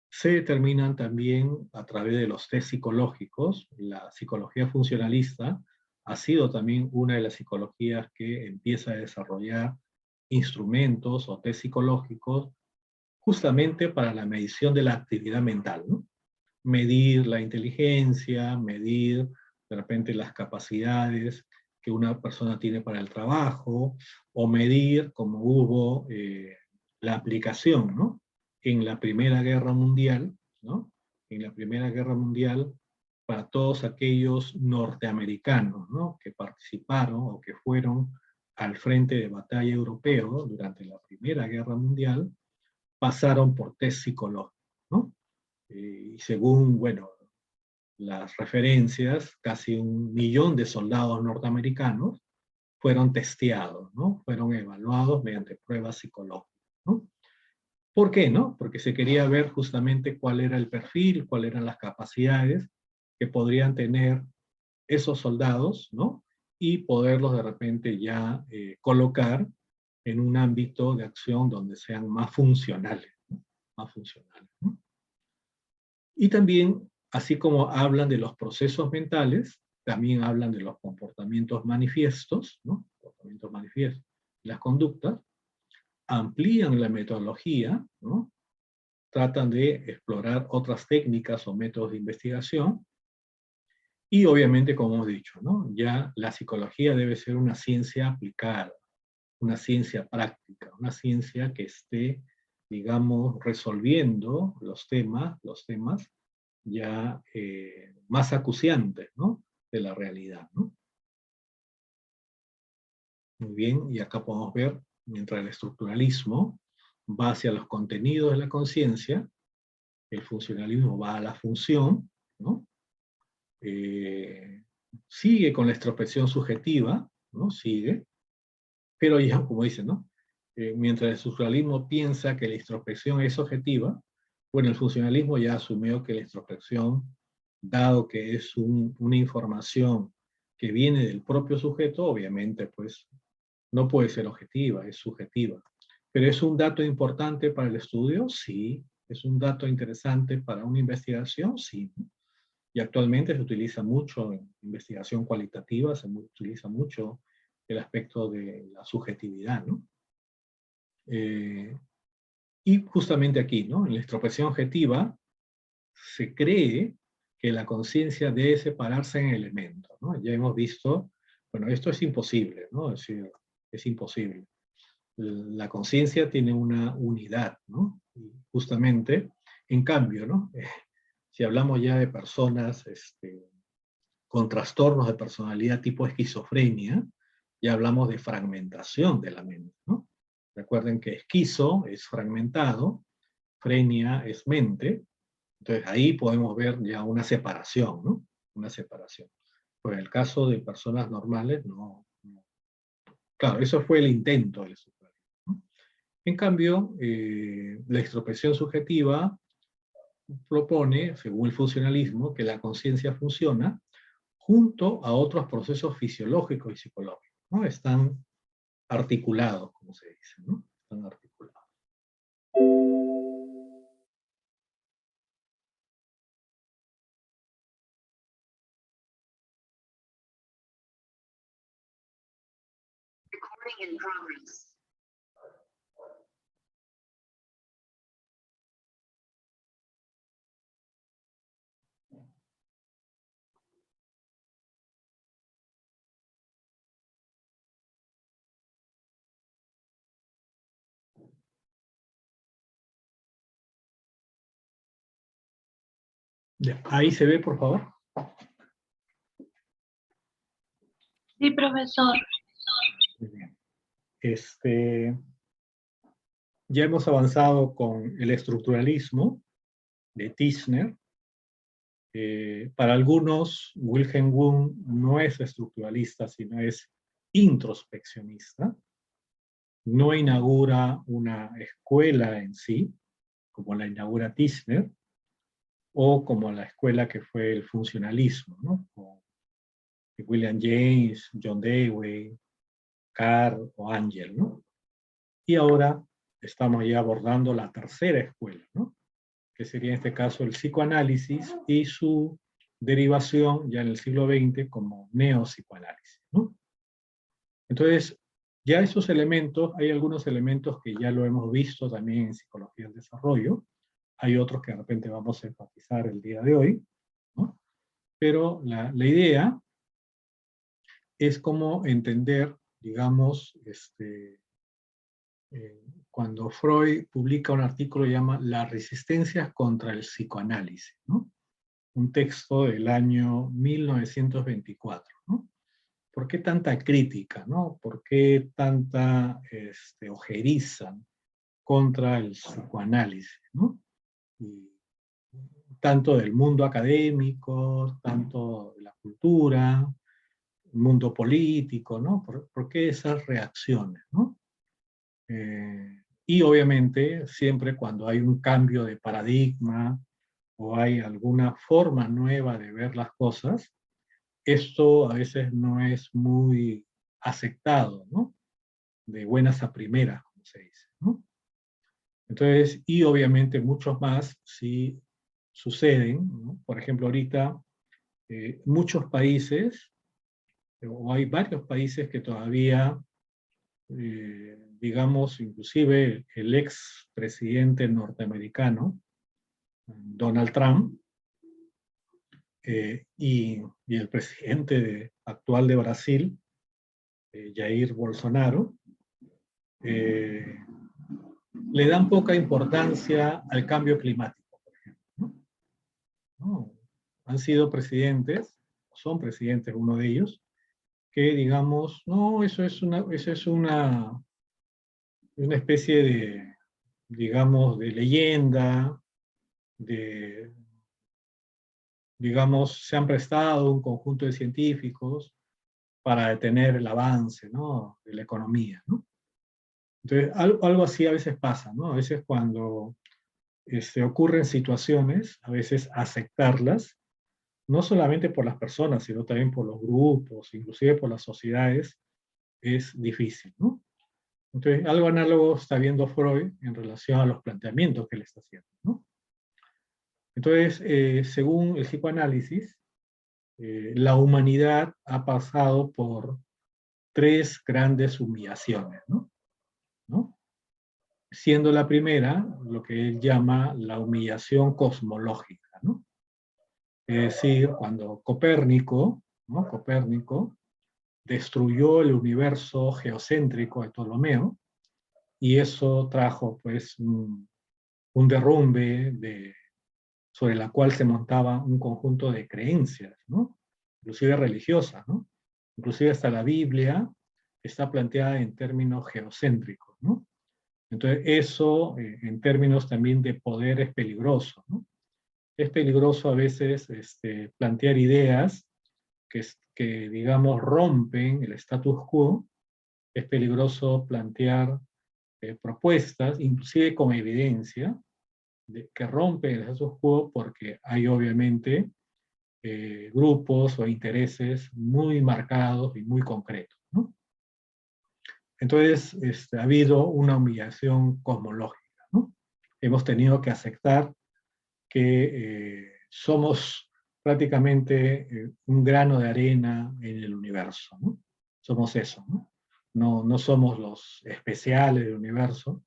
se determinan también a través de los test psicológicos. La psicología funcionalista ha sido también una de las psicologías que empieza a desarrollar instrumentos o test psicológicos justamente para la medición de la actividad mental, ¿no? Medir la inteligencia, medir de repente las capacidades que una persona tiene para el trabajo, o medir, como hubo la aplicación, ¿no? En la Primera Guerra Mundial, ¿no? En la Primera Guerra Mundial, para todos aquellos norteamericanos, ¿no? Que participaron o que fueron al frente de batalla europeo durante la Primera Guerra Mundial, pasaron por test psicológico, ¿no? Y según, bueno, las referencias, casi 1.000.000 de soldados norteamericanos fueron testeados, ¿no? Fueron evaluados mediante pruebas psicológicas, ¿no? ¿Por qué, no? Porque se quería ver justamente cuál era el perfil, cuáles eran las capacidades que podrían tener esos soldados, ¿no? Y poderlos de repente ya colocar en un ámbito de acción donde sean más funcionales, ¿no? Más funcionales, ¿no? Y también, así como hablan de los procesos mentales, también hablan de los comportamientos manifiestos, ¿no? Comportamientos manifiestos, las conductas, amplían la metodología, ¿no? Tratan de explorar otras técnicas o métodos de investigación, y obviamente, como hemos dicho, ¿no? Ya la psicología debe ser una ciencia aplicada, una ciencia práctica, una ciencia que esté, digamos, resolviendo los temas ya más acuciantes, ¿no? De la realidad, ¿no? Muy bien, y acá podemos ver, mientras el estructuralismo va hacia los contenidos de la conciencia, el funcionalismo va a la función, ¿no? Sigue con la introspección subjetiva, ¿no? Sigue, pero ya, como dicen, ¿no? Mientras el estructuralismo piensa que la introspección es objetiva, bueno, el funcionalismo ya asumió que la introspección, dado que es una información que viene del propio sujeto, obviamente, pues, no puede ser objetiva, es subjetiva. ¿Pero es un dato importante para el estudio? Sí. ¿Es un dato interesante para una investigación? Sí. Y actualmente se utiliza mucho en investigación cualitativa, se utiliza mucho el aspecto de la subjetividad, ¿no? Y justamente aquí, ¿no? En la introspección objetiva se cree que la conciencia debe separarse en elementos, ¿no? Ya hemos visto, bueno, esto es imposible, ¿no? Es decir, es imposible. La conciencia tiene una unidad, ¿no? Y justamente, en cambio, ¿no? Si hablamos ya de personas con trastornos de personalidad tipo esquizofrenia, ya hablamos de fragmentación de la mente, ¿no? Recuerden que esquizo es fragmentado, frenia es mente, entonces ahí podemos ver ya una separación, ¿no? Una separación. Pero en el caso de personas normales, no. Claro, eso fue el intento del estructuralismo, ¿no? En cambio, la introspección subjetiva propone, según el funcionalismo, que la conciencia funciona junto a otros procesos fisiológicos y psicológicos, ¿no? Están articulados, como se dice, ¿no? Están articulados. Ya, ahí se ve, por favor. Sí, profesor. Muy bien. Ya hemos avanzado con el estructuralismo de Tishner. Para algunos, Wilhelm Wundt no es estructuralista, sino es introspeccionista. No inaugura una escuela en sí, como la inaugura Tishner, o como la escuela que fue el funcionalismo, ¿no? Con William James, John Dewey, Carr o Angel, ¿no? Y ahora estamos ya abordando la tercera escuela, ¿no? Que sería en este caso el psicoanálisis y su derivación ya en el siglo XX como neopsicoanálisis, ¿no? Entonces, ya esos elementos, hay algunos elementos que ya lo hemos visto también en psicología del desarrollo, hay otros que de repente vamos a enfatizar el día de hoy, ¿no? Pero la idea es cómo entender, digamos, cuando Freud publica un artículo que llama Las resistencias contra el psicoanálisis, ¿no? Un texto del año 1924, ¿no? ¿Por qué tanta crítica, no? ¿Por qué tanta ojeriza contra el psicoanálisis, ¿no? Y tanto del mundo académico, tanto de la cultura, el mundo político, ¿no? ¿Por qué esas reacciones, ¿no? Y obviamente siempre cuando hay un cambio de paradigma o hay alguna forma nueva de ver las cosas, esto a veces no es muy aceptado, ¿no? De buenas a primeras, como se dice, ¿no? Entonces, y obviamente muchos más sí suceden, ¿no? Por ejemplo, ahorita muchos países, o hay varios países que todavía, digamos, inclusive el ex presidente norteamericano, Donald Trump, y el presidente actual de Brasil, Jair Bolsonaro, le dan poca importancia al cambio climático, por ejemplo, ¿no? ¿No? Han sido presidentes, son presidentes uno de ellos, que digamos, no, eso es una especie de, digamos, de leyenda, de, digamos, se han prestado un conjunto de científicos para detener el avance, ¿no? De la economía, ¿no? Entonces, algo así a veces pasa, ¿no? A veces cuando ocurren situaciones, a veces aceptarlas, no solamente por las personas, sino también por los grupos, inclusive por las sociedades, es difícil, ¿no? Entonces, algo análogo está viendo Freud en relación a los planteamientos que él está haciendo, ¿no? Entonces, según el psicoanálisis, la humanidad ha pasado por tres grandes humillaciones, ¿no? ¿No? Siendo la primera lo que él llama la humillación cosmológica, ¿no? Es decir, cuando Copérnico, ¿no? Copérnico destruyó el universo geocéntrico de Ptolomeo, y eso trajo pues un derrumbe sobre la cual se montaba un conjunto de creencias, ¿no? Inclusive religiosas, ¿no? Inclusive hasta la Biblia está planteada en términos geocéntricos, ¿no? Entonces eso, en términos también de poder, es peligroso, ¿no? Es peligroso a veces plantear ideas que, digamos, rompen el status quo. Es peligroso plantear propuestas, inclusive con evidencia, que rompen el status quo porque hay obviamente grupos o intereses muy marcados y muy concretos, ¿no? Entonces, ha habido una humillación cosmológica, ¿no? Hemos tenido que aceptar que somos prácticamente un grano de arena en el universo, ¿no? Somos eso, ¿no? No somos los especiales del universo,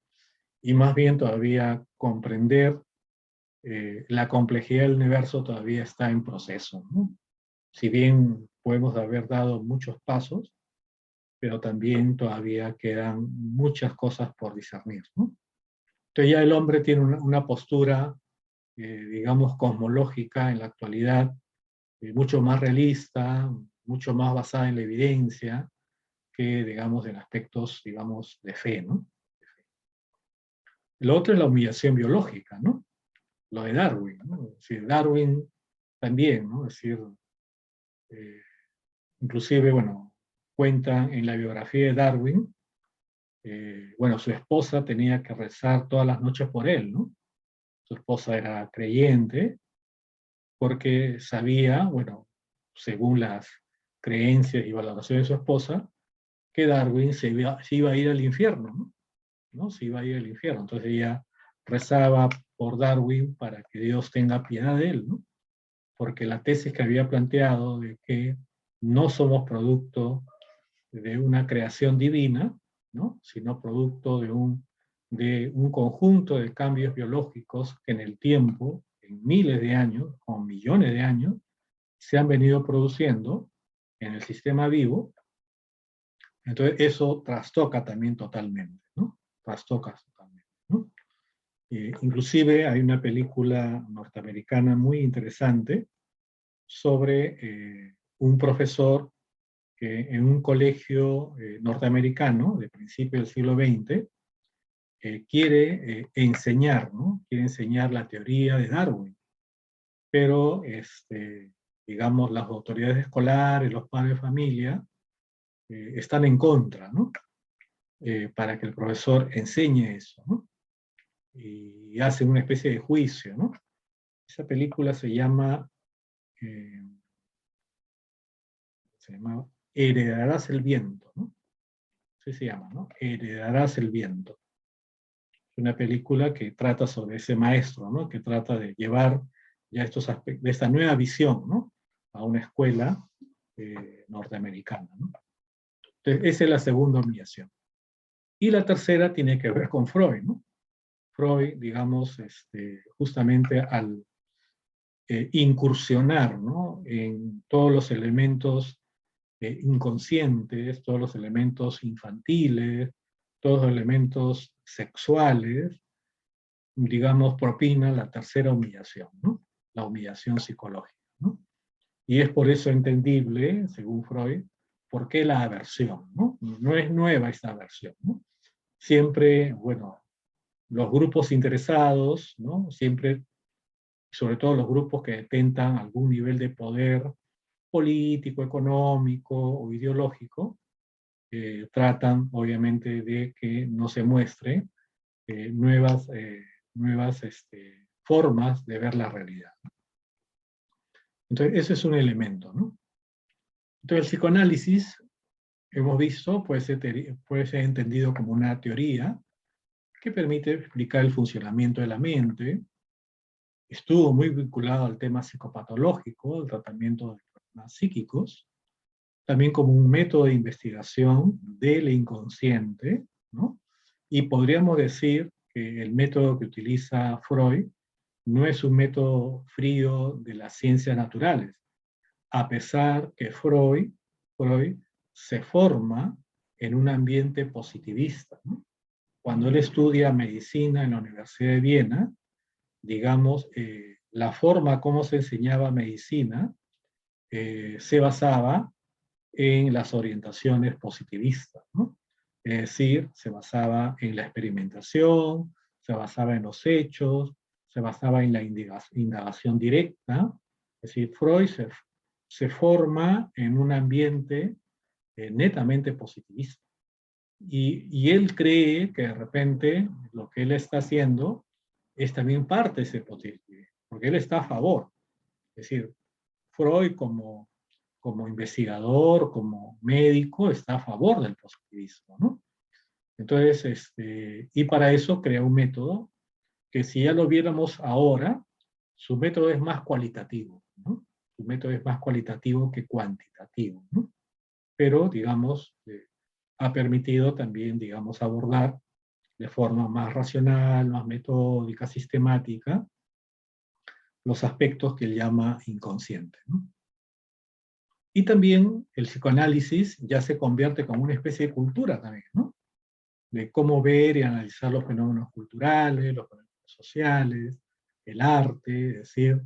y más bien todavía comprender la complejidad del universo todavía está en proceso, ¿no? Si bien podemos haber dado muchos pasos, pero también todavía quedan muchas cosas por discernir, ¿no? Entonces ya el hombre tiene una postura, digamos, cosmológica en la actualidad, mucho más realista, mucho más basada en la evidencia, que, digamos, en aspectos, digamos, de fe, ¿no? Lo otro es la humillación biológica, ¿no? Lo de Darwin, ¿no? Es decir, Darwin también, ¿no? Es decir, eh, inclusive, bueno, cuenta en la biografía de Darwin, bueno, su esposa tenía que rezar todas las noches por él, ¿no? Su esposa era creyente porque sabía, bueno, según las creencias y valoraciones de su esposa, que Darwin se iba a ir al infierno, ¿no? ¿No? Se iba a ir al infierno. Entonces ella rezaba por Darwin para que Dios tenga piedad de él, ¿no? Porque la tesis que había planteado de que no somos producto de una creación divina, ¿no? Sino producto de un conjunto de cambios biológicos que en el tiempo, en miles de años, o millones de años, se han venido produciendo en el sistema vivo. Entonces eso trastoca también totalmente, ¿no? Trastoca totalmente, ¿no? Inclusive hay una película norteamericana muy interesante sobre un profesor que en un colegio norteamericano de principios del siglo XX quiere enseñar, ¿no? Quiere enseñar la teoría de Darwin. Pero, digamos, las autoridades escolares, los padres de familia, están en contra, ¿no? Para que el profesor enseñe eso, ¿no? Y hacen una especie de juicio, ¿no? Esa película se llama Heredarás el viento, ¿no? Así se llama, ¿no? Heredarás el viento. Es una película que trata sobre ese maestro, ¿no? Que trata de llevar ya estos aspectos, de esta nueva visión, ¿no? A una escuela norteamericana, ¿no? Entonces, esa es la segunda humillación. Y la tercera tiene que ver con Freud, ¿no? Freud, digamos, justamente al incursionar, ¿no? En todos los elementos inconscientes, todos los elementos infantiles, todos los elementos sexuales, digamos, propina la tercera humillación, ¿no? La humillación psicológica, ¿no? Y es por eso entendible, según Freud, por qué la aversión, ¿no? No es nueva esta aversión, ¿no? Siempre, bueno, los grupos interesados, ¿no? Siempre, sobre todo los grupos que detentan algún nivel de poder político, económico o ideológico, tratan obviamente de que no se muestre nuevas formas de ver la realidad. Entonces, ese es un elemento, ¿no? Entonces, el psicoanálisis, hemos visto, puede ser entendido como una teoría que permite explicar el funcionamiento de la mente. Estuvo muy vinculado al tema psicopatológico, el tratamiento de problemas psíquicos, también como un método de investigación del inconsciente, ¿no? Y podríamos decir que el método que utiliza Freud no es un método frío de las ciencias naturales, a pesar que Freud se forma en un ambiente positivista, ¿no? Cuando él estudia medicina en la Universidad de Viena, digamos, la forma como se enseñaba medicina se basaba en las orientaciones positivistas, ¿no? Es decir, se basaba en la experimentación, se basaba en los hechos, se basaba en la indagación directa. Es decir, Freud se forma en un ambiente netamente positivista. Y él cree que de repente lo que él está haciendo es también parte de ese positivismo, porque él está a favor. Es decir, Freud como investigador, como médico, está a favor del positivismo, ¿no? Entonces, y para eso crea un método que si ya lo viéramos ahora, su método es más cualitativo, ¿no? Su método es más cualitativo que cuantitativo, ¿no? Pero, digamos, ha permitido también, digamos, abordar de forma más racional, más metódica, sistemática, los aspectos que él llama inconsciente, ¿no? Y también el psicoanálisis ya se convierte como una especie de cultura también, ¿no? De cómo ver y analizar los fenómenos culturales, los fenómenos sociales, el arte, es decir,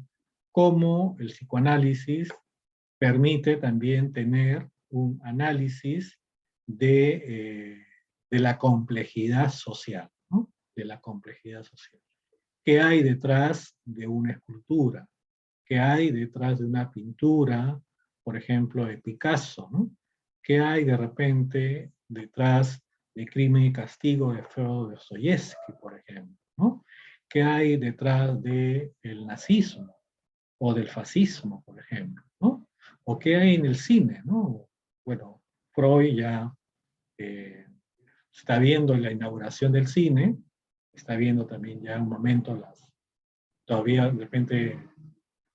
cómo el psicoanálisis permite también tener un análisis de la complejidad social, ¿no? De la complejidad social. ¿Qué hay detrás de una escultura? ¿Qué hay detrás de una pintura, por ejemplo, de Picasso, ¿no? ¿Qué hay de repente detrás de Crimen y Castigo de Fyodor Dostoyevsky, por ejemplo, ¿no? ¿Qué hay detrás del nazismo o del fascismo, por ejemplo, ¿no? ¿O qué hay en el cine, ¿no? Bueno, Freud ya está viendo la inauguración del cine, está viendo también ya un momento todavía de repente,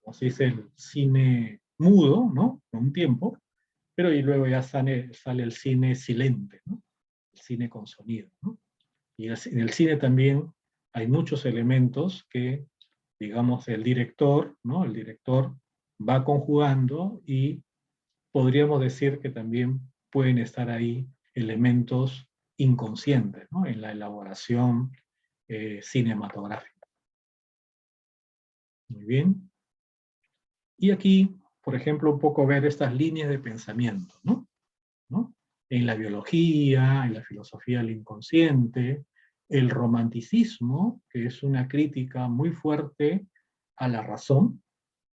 como se dice, el cine mudo, ¿no? Por un tiempo, pero y luego ya sale el cine silente, ¿no? El cine con sonido, ¿no? Y en el cine también hay muchos elementos que, digamos, el director, ¿no? El director va conjugando y podríamos decir que también pueden estar ahí elementos inconscientes, ¿no? En la elaboración cinematográfica. Muy bien. Y aquí, por ejemplo, un poco ver estas líneas de pensamiento, ¿no? En la biología, en la filosofía del inconsciente, el romanticismo, que es una crítica muy fuerte a la razón,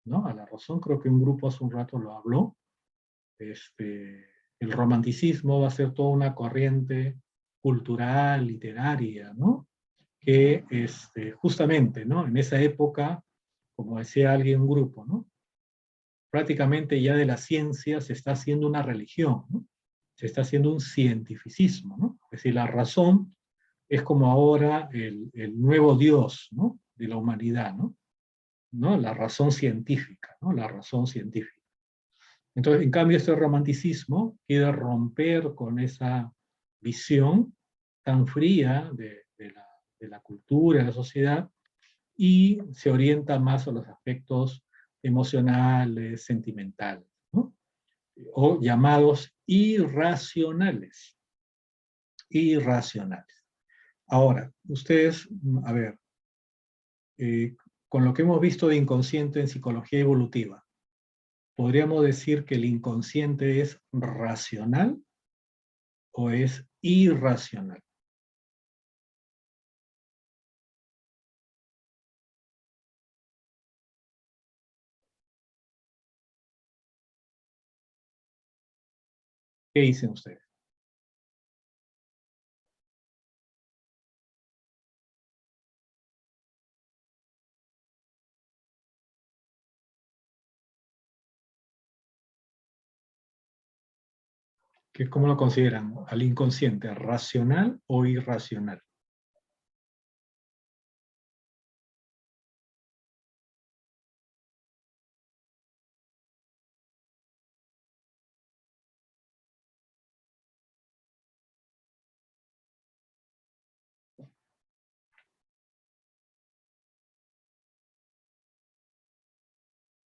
¿no? A la razón, creo que un grupo hace un rato lo habló. El romanticismo va a ser toda una corriente cultural, literaria, ¿no? Que justamente, ¿no? En esa época, como decía alguien, un grupo, ¿no? Prácticamente ya de la ciencia se está haciendo una religión, ¿no? Se está haciendo un cientificismo, ¿no? Es decir, la razón es como ahora el nuevo Dios, ¿no? De la humanidad, ¿no? ¿No? La razón científica, ¿no? La razón científica. Entonces, en cambio, este romanticismo quiere romper con esa visión tan fría de la cultura, de la sociedad, y se orienta más a los aspectos emocionales, sentimentales, ¿no? O llamados irracionales. Irracionales. Ahora, ustedes, a ver, con lo que hemos visto de inconsciente en psicología evolutiva, ¿podríamos decir que el inconsciente es racional o es irracional? ¿Qué dicen ustedes? ¿Cómo lo consideran? ¿Al inconsciente racional o irracional?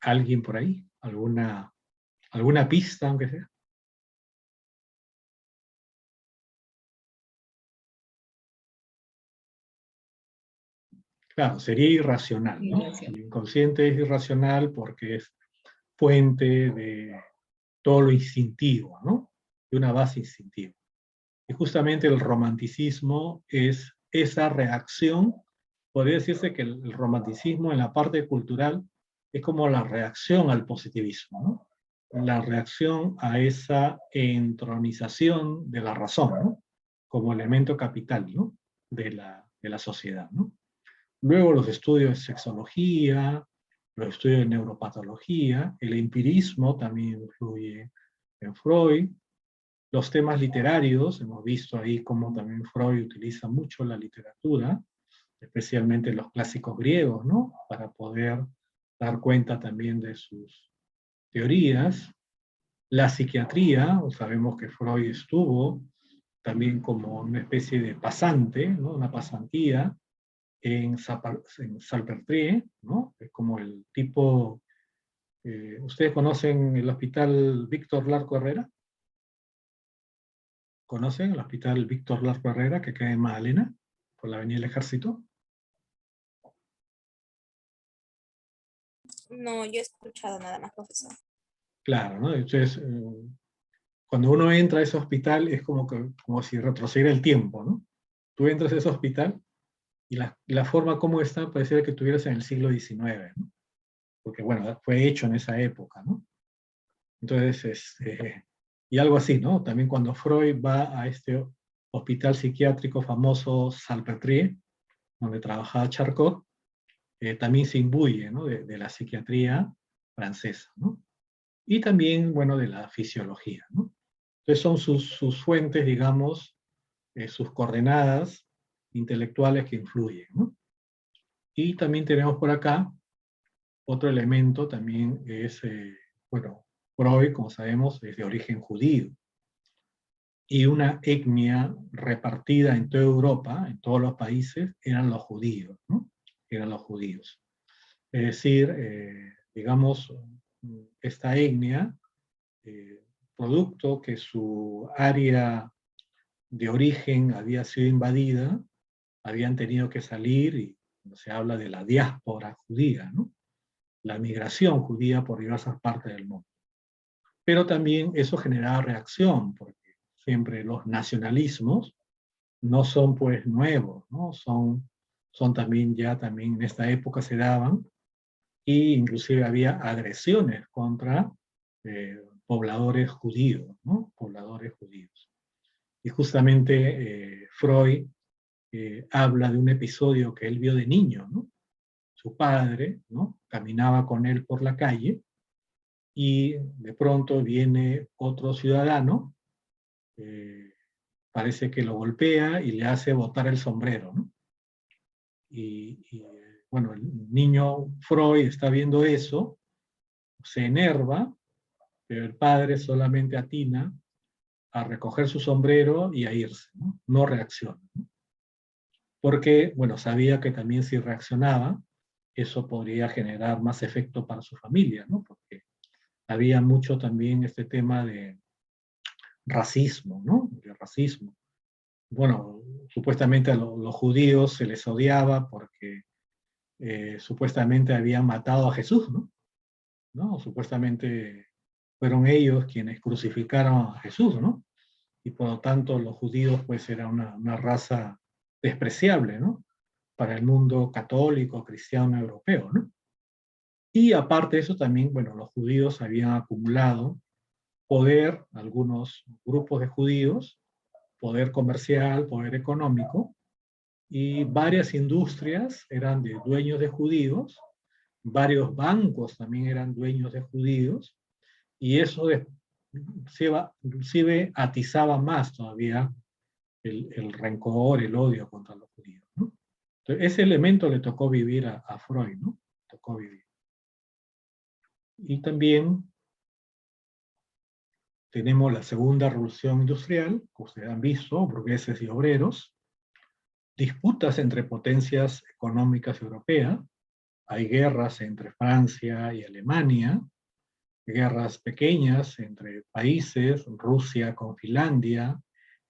¿Alguien por ahí? ¿Alguna pista, aunque sea? Claro, sería irracional, ¿no? El inconsciente es irracional porque es fuente de todo lo instintivo, ¿no? De una base instintiva. Y justamente el romanticismo es esa reacción, podría decirse que el romanticismo en la parte cultural es como la reacción al positivismo, ¿no? La reacción a esa entronización de la razón, ¿no? Como elemento capital, ¿no? De la sociedad, ¿no? Luego los estudios de sexología, los estudios de neuropatología, el empirismo también influye en Freud, los temas literarios, hemos visto ahí cómo también Freud utiliza mucho la literatura, especialmente los clásicos griegos, ¿no? Para poder dar cuenta también de sus teorías. La psiquiatría, sabemos que Freud estuvo también como una especie de pasante, ¿no? Una pasantía en Salpêtrière, ¿no? Es como el tipo... ¿ustedes conocen el hospital Víctor Larco Herrera? ¿Conocen el hospital Víctor Larco Herrera que queda en Magdalena, por la Avenida del Ejército? No, yo he escuchado nada más, profesor. Claro, ¿no? Entonces, cuando uno entra a ese hospital es como si retrocediera el tiempo, ¿no? Tú entras a ese hospital y la forma como está pareciera que estuvieras en el siglo XIX, ¿no? Porque, bueno, fue hecho en esa época, ¿no? Entonces, y algo así, ¿no? También cuando Freud va a este hospital psiquiátrico famoso Salpêtrière, donde trabajaba Charcot, también se imbuye, ¿no? de la psiquiatría francesa, ¿no? Y también, bueno, de la fisiología, ¿no? Entonces son sus fuentes, digamos, sus coordenadas intelectuales que influyen, ¿no? Y también tenemos por acá otro elemento, también es, bueno, Freud, como sabemos, es de origen judío. Y una etnia repartida en toda Europa, en todos los países, eran los judíos, ¿no? Eran los judíos. Es decir, digamos, esta etnia, producto que su área de origen había sido invadida, habían tenido que salir, y se habla de la diáspora judía, ¿no? La migración judía por diversas partes del mundo. Pero también eso generaba reacción, porque siempre los nacionalismos no son pues nuevos, ¿no? Son también ya también en esta época se daban, y inclusive había agresiones contra pobladores judíos, ¿no? Pobladores judíos. Y justamente Freud habla de un episodio que él vio de niño, ¿no? Su padre, ¿no? Caminaba con él por la calle y de pronto viene otro ciudadano, parece que lo golpea y le hace botar el sombrero, ¿no? Bueno, el niño Freud está viendo eso, se enerva, pero el padre solamente atina a recoger su sombrero y a irse, ¿no? No reacciona, ¿no? Porque, bueno, sabía que también si reaccionaba, eso podría generar más efecto para su familia, ¿no? Porque había mucho también este tema de racismo, ¿no? De racismo. Bueno, supuestamente a los judíos se les odiaba porque supuestamente habían matado a Jesús, ¿no? ¿No? Supuestamente fueron ellos quienes crucificaron a Jesús, ¿no? Y por lo tanto los judíos pues eran una raza despreciable, ¿no? Para el mundo católico, cristiano, europeo, ¿no? Y aparte de eso también, bueno, los judíos habían acumulado poder, algunos grupos de judíos, poder comercial, poder económico, y varias industrias eran de dueños de judíos, varios bancos también eran dueños de judíos, y eso inclusive atizaba más todavía el rencor, el odio contra los judíos, ¿no? Entonces, ese elemento le tocó vivir a Freud, ¿no? Tocó vivir. Y también tenemos la segunda revolución industrial, que ustedes han visto, burgueses y obreros, disputas entre potencias económicas europeas, hay guerras entre Francia y Alemania, guerras pequeñas entre países, Rusia con Finlandia,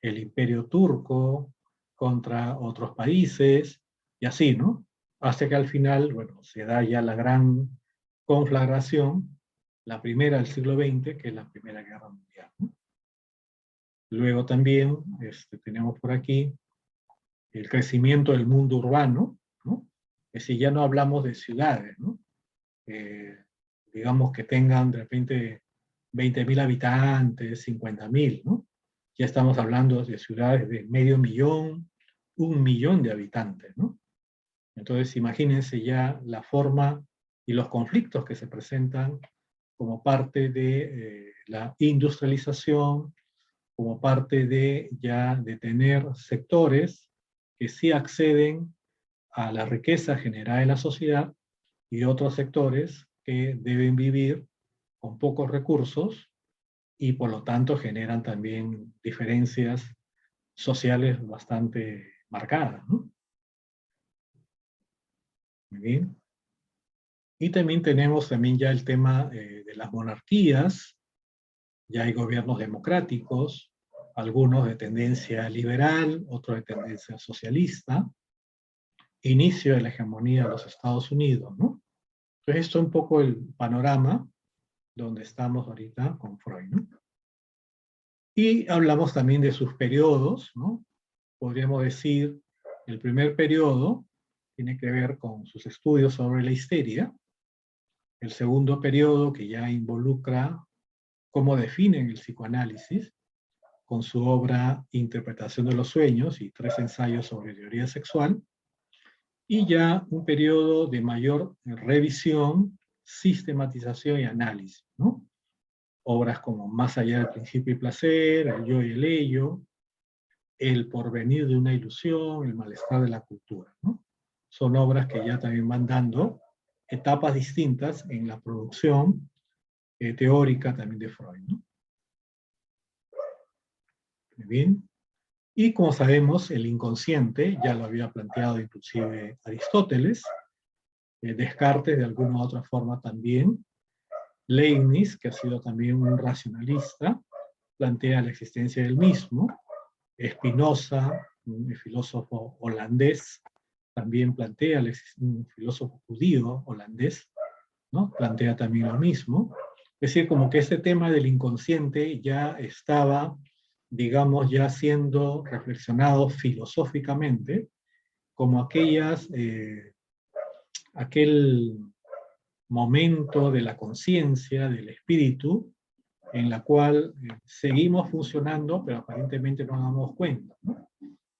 el Imperio Turco contra otros países, y así, ¿no? Hasta que al final, bueno, se da ya la gran conflagración, la primera del siglo XX, que es la Primera Guerra Mundial, ¿no? Luego también tenemos por aquí el crecimiento del mundo urbano, ¿no? Es decir, ya no hablamos de ciudades, ¿no? Digamos que tengan de repente 20.000 habitantes, 50.000, ¿no? Ya estamos hablando de ciudades de 500.000, 1.000.000 de habitantes, ¿no? Entonces imagínense ya la forma y los conflictos que se presentan como parte de la industrialización, como parte de ya de tener sectores que sí acceden a la riqueza generada en la sociedad y otros sectores que deben vivir con pocos recursos y por lo tanto generan también diferencias sociales bastante marcadas, ¿no? Muy bien. Y también tenemos también ya el tema de las monarquías, ya hay gobiernos democráticos, algunos de tendencia liberal, otros de tendencia socialista, inicio de la hegemonía de los Estados Unidos, ¿no? Entonces esto es un poco el panorama donde estamos ahorita con Freud, ¿no? Y hablamos también de sus periodos, ¿no? Podríamos decir, el primer periodo tiene que ver con sus estudios sobre la histeria, el segundo periodo que ya involucra cómo definen el psicoanálisis, con su obra Interpretación de los Sueños y 3 ensayos sobre teoría sexual, y ya un periodo de mayor revisión, sistematización y análisis, ¿no? Obras como Más allá del principio y placer, El yo y el ello, El porvenir de una ilusión, El malestar de la cultura, ¿no? Son obras que ya también van dando etapas distintas en la producción teórica también de Freud, ¿no? Muy bien. Y como sabemos, el inconsciente ya lo había planteado inclusive Aristóteles, Descartes de alguna u otra forma también, Leibniz, que ha sido también un racionalista, plantea la existencia del mismo, Spinoza, un filósofo holandés, también plantea, un filósofo judío holandés, ¿no? Plantea también lo mismo. Es decir, como que este tema del inconsciente ya estaba digamos, ya siendo reflexionados filosóficamente, como aquel momento de la conciencia, del espíritu, en la cual seguimos funcionando, pero aparentemente no nos damos cuenta, ¿no?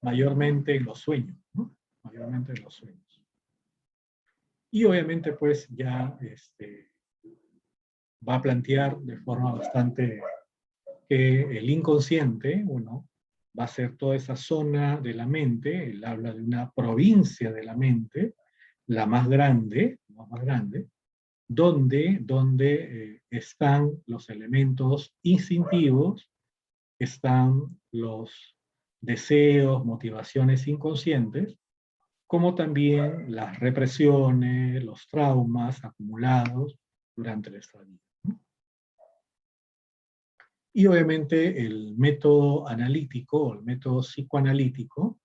Mayormente en los sueños, ¿no? Mayormente en los sueños. Y obviamente pues ya va a plantear de forma bastante que el inconsciente, uno, va a ser toda esa zona de la mente. Él habla de una provincia de la mente, la más grande, donde están los elementos instintivos, están los deseos, motivaciones inconscientes, como también las represiones, los traumas acumulados durante nuestra vida. Y obviamente el método analítico, el método psicoanalítico,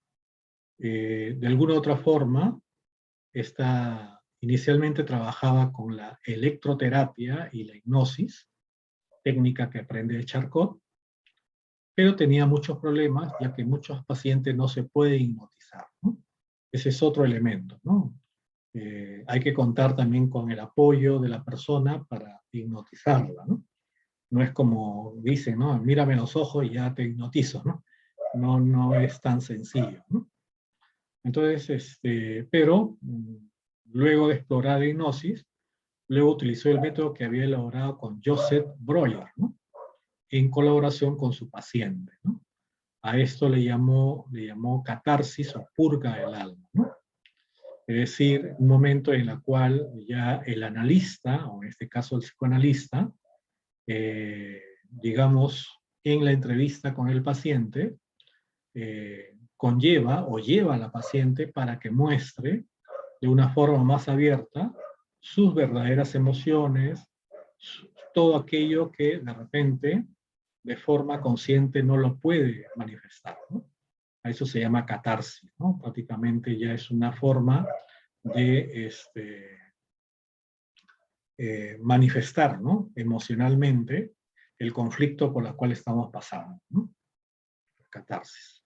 de alguna u otra forma, inicialmente trabajaba con la electroterapia y la hipnosis, técnica que aprende de Charcot, pero tenía muchos problemas, ya que muchos pacientes no se pueden hipnotizar, ¿no? Ese es otro elemento, ¿no? Hay que contar también con el apoyo de la persona para hipnotizarla, ¿no? No es como dicen, ¿no? Mírame los ojos y ya te hipnotizo, ¿no? No es tan sencillo, ¿no? Entonces, pero luego de explorar hipnosis, luego utilizó el método que había elaborado con Joseph Breuer, ¿no? En colaboración con su paciente, ¿no? A esto le llamó catarsis o purga del alma, ¿no? Es decir, un momento en el cual ya el analista, o en este caso el psicoanalista, digamos, en la entrevista con el paciente, conlleva o lleva a la paciente para que muestre de una forma más abierta sus verdaderas emociones, todo aquello que de repente de forma consciente no lo puede manifestar, ¿no? A eso se llama catarsis, ¿no? Prácticamente ya es una forma de manifestar, ¿no? Emocionalmente el conflicto por el cual estamos pasando, ¿no? Catarsis.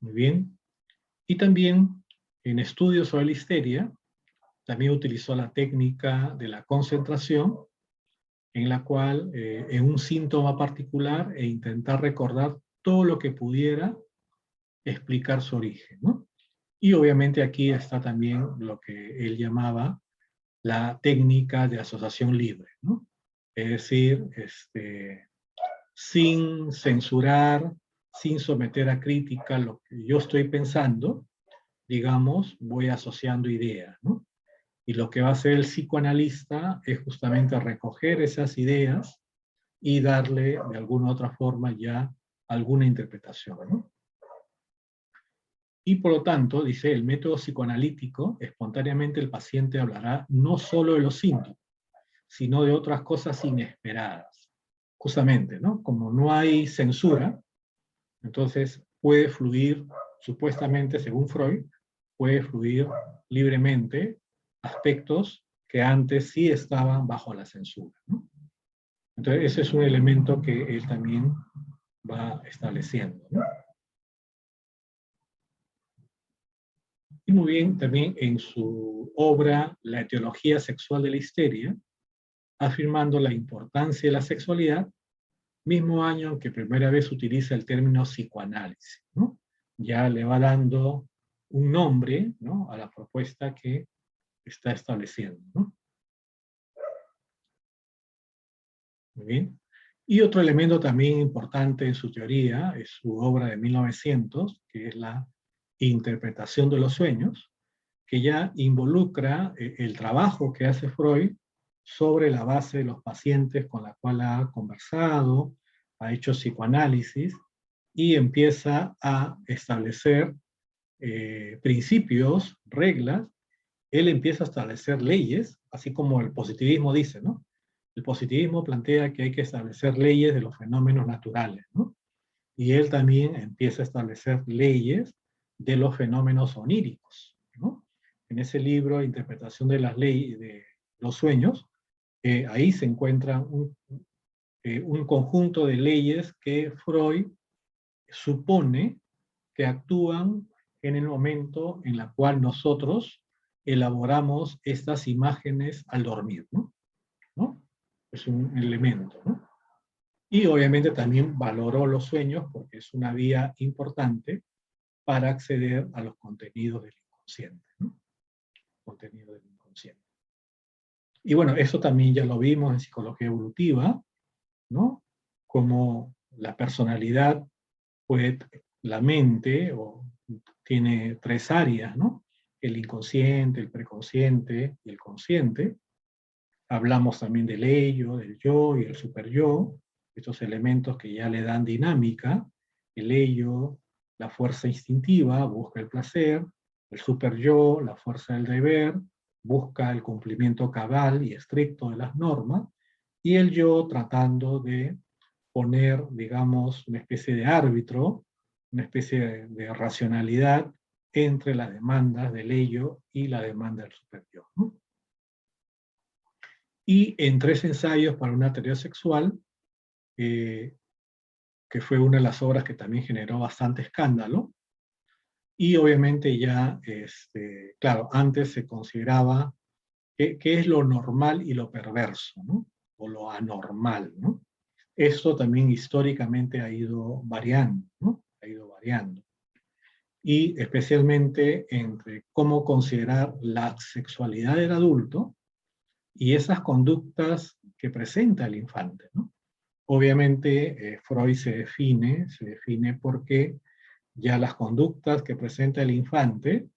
Muy bien. Y también en estudios sobre la histeria, también utilizó la técnica de la concentración, en la cual en un síntoma particular e intentar recordar todo lo que pudiera explicar su origen, ¿no? Y obviamente aquí está también lo que él llamaba la técnica de asociación libre, ¿no? Es decir, sin censurar, sin someter a crítica lo que yo estoy pensando, digamos, voy asociando ideas, ¿no? Y lo que va a hacer el psicoanalista es justamente recoger esas ideas y darle de alguna u otra forma ya alguna interpretación, ¿no? Y por lo tanto, dice, el método psicoanalítico, espontáneamente el paciente hablará no solo de los síntomas, sino de otras cosas inesperadas. Justamente, ¿no? Como no hay censura, entonces puede fluir, supuestamente, según Freud, puede fluir libremente aspectos que antes sí estaban bajo la censura, ¿no? Entonces, ese es un elemento que él también va estableciendo, ¿no? Y muy bien, también en su obra La etiología sexual de la histeria, afirmando la importancia de la sexualidad, mismo año en que primera vez utiliza el término psicoanálisis, ¿no? Ya le va dando un nombre, ¿no?, a la propuesta que está estableciendo, ¿no? Muy bien. Y otro elemento también importante en su teoría es su obra de 1900, que es la interpretación de los sueños, que ya involucra el trabajo que hace Freud sobre la base de los pacientes con la cual ha conversado, ha hecho psicoanálisis, y empieza a establecer principios, reglas. Él empieza a establecer leyes, así como el positivismo dice, ¿no? El positivismo plantea que hay que establecer leyes de los fenómenos naturales, ¿no? Y él también empieza a establecer leyes de los fenómenos oníricos, ¿no? En ese libro, Interpretación de las leyes de los sueños, ahí se encuentra un conjunto de leyes que Freud supone que actúan en el momento en el cual nosotros elaboramos estas imágenes al dormir, ¿no? ¿No? Es un elemento, ¿no? Y obviamente también valoró los sueños porque es una vía importante para acceder a los contenidos del inconsciente, ¿no? Contenido del inconsciente. Y bueno, eso también ya lo vimos en psicología evolutiva, ¿no? Como la personalidad, pues la mente tiene tres áreas, ¿no? El inconsciente, el preconsciente y el consciente. Hablamos también del ello, del yo y el superyo, estos elementos que ya le dan dinámica. El ello, la fuerza instintiva, busca el placer. El superyo, la fuerza del deber, busca el cumplimiento cabal y estricto de las normas. Y el yo tratando de poner, digamos, una especie de árbitro, una especie de racionalidad entre las demandas del ello y la demanda del superyo, ¿no? Y en 3 ensayos para una teoría sexual, que fue una de las obras que también generó bastante escándalo, y obviamente ya, claro, antes se consideraba qué es lo normal y lo perverso, ¿no? O lo anormal, ¿no? Esto también históricamente ha ido variando, ¿no? Ha ido variando. Y especialmente entre cómo considerar la sexualidad del adulto y esas conductas que presenta el infante, ¿no? Obviamente Freud se define porque ya las conductas que presenta el infante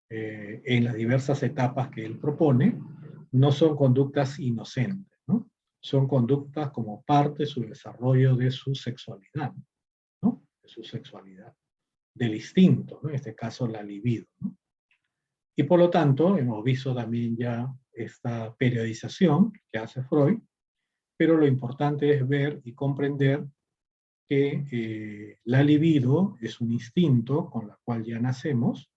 en las diversas etapas que él propone no son conductas inocentes, ¿no? Son conductas como parte de su desarrollo de su sexualidad, ¿no? De su sexualidad, del instinto, ¿no? En este caso la libido, ¿no? Y por lo tanto hemos visto también ya esta periodización que hace Freud, pero lo importante es ver y comprender que la libido es un instinto con la cual ya nacemos,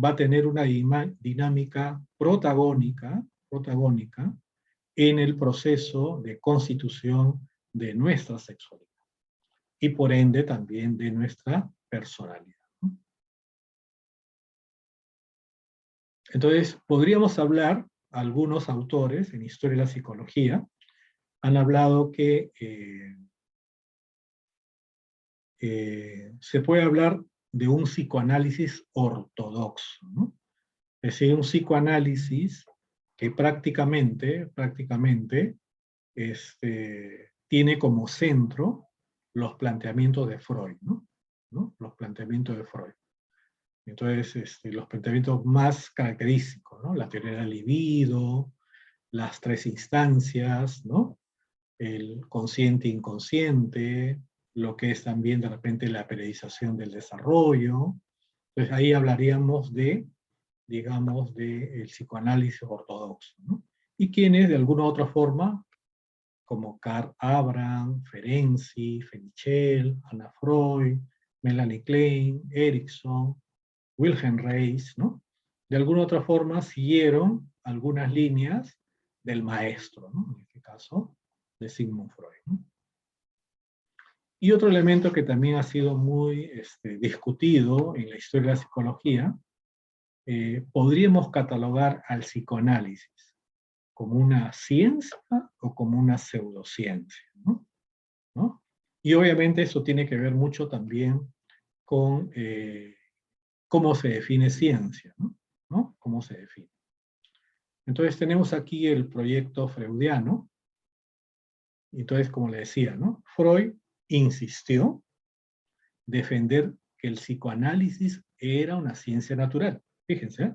va a tener una dinámica protagónica en el proceso de constitución de nuestra sexualidad y por ende también de nuestra personalidad. Entonces, podríamos hablar, algunos autores en Historia de la Psicología han hablado que se puede hablar de un psicoanálisis ortodoxo, ¿no? Es decir, un psicoanálisis que prácticamente tiene como centro los planteamientos de Freud, ¿no? Los planteamientos de Freud. Entonces, los planteamientos más característicos, ¿no? La teoría del libido, las 3 instancias, ¿no? El consciente inconsciente, lo que es también de repente la periodización del desarrollo. Entonces ahí hablaríamos de, digamos, del psicoanálisis ortodoxo, ¿no? Y quienes de alguna u otra forma, como Karl Abraham, Ferenczi, Fenichel, Anna Freud, Melanie Klein, Erickson, Wilhelm Reis, ¿no? De alguna u otra forma siguieron algunas líneas del maestro, ¿no? En este caso, de Sigmund Freud, ¿no? Y otro elemento que también ha sido muy discutido en la historia de la psicología, podríamos catalogar al psicoanálisis como una ciencia o como una pseudociencia, ¿no? ¿No? Y obviamente eso tiene que ver mucho también con cómo se define ciencia, ¿no? ¿No? ¿Cómo se define? Entonces tenemos aquí el proyecto freudiano. Entonces, como le decía, ¿no? Freud insistió defender que el psicoanálisis era una ciencia natural. Fíjense, ¿eh?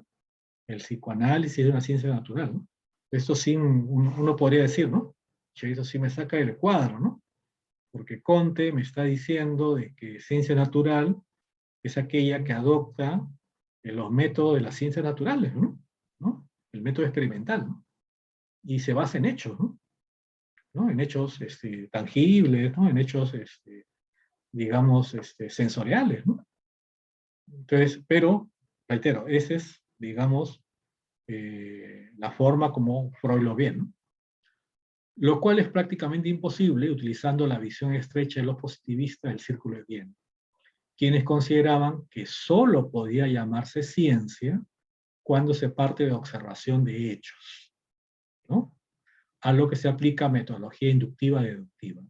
El psicoanálisis es una ciencia natural, ¿no? Esto sí, uno podría decir, ¿no? Che, eso sí me saca del cuadro, ¿no? Porque Comte me está diciendo de que ciencia natural es aquella que adopta los métodos de las ciencias naturales, ¿no? ¿No? El método experimental, ¿no? Y se basa en hechos, ¿no? ¿No? En hechos tangibles, ¿no? En hechos, digamos, sensoriales, ¿no? Entonces, pero, reitero, esa es, digamos, la forma como Freud lo ve, ¿no? lo cual es prácticamente imposible utilizando la visión estrecha de los positivistas del Círculo de Viena, quienes consideraban que solo podía llamarse ciencia cuando se parte de observación de hechos, ¿no? A lo que se aplica metodología inductiva deductiva,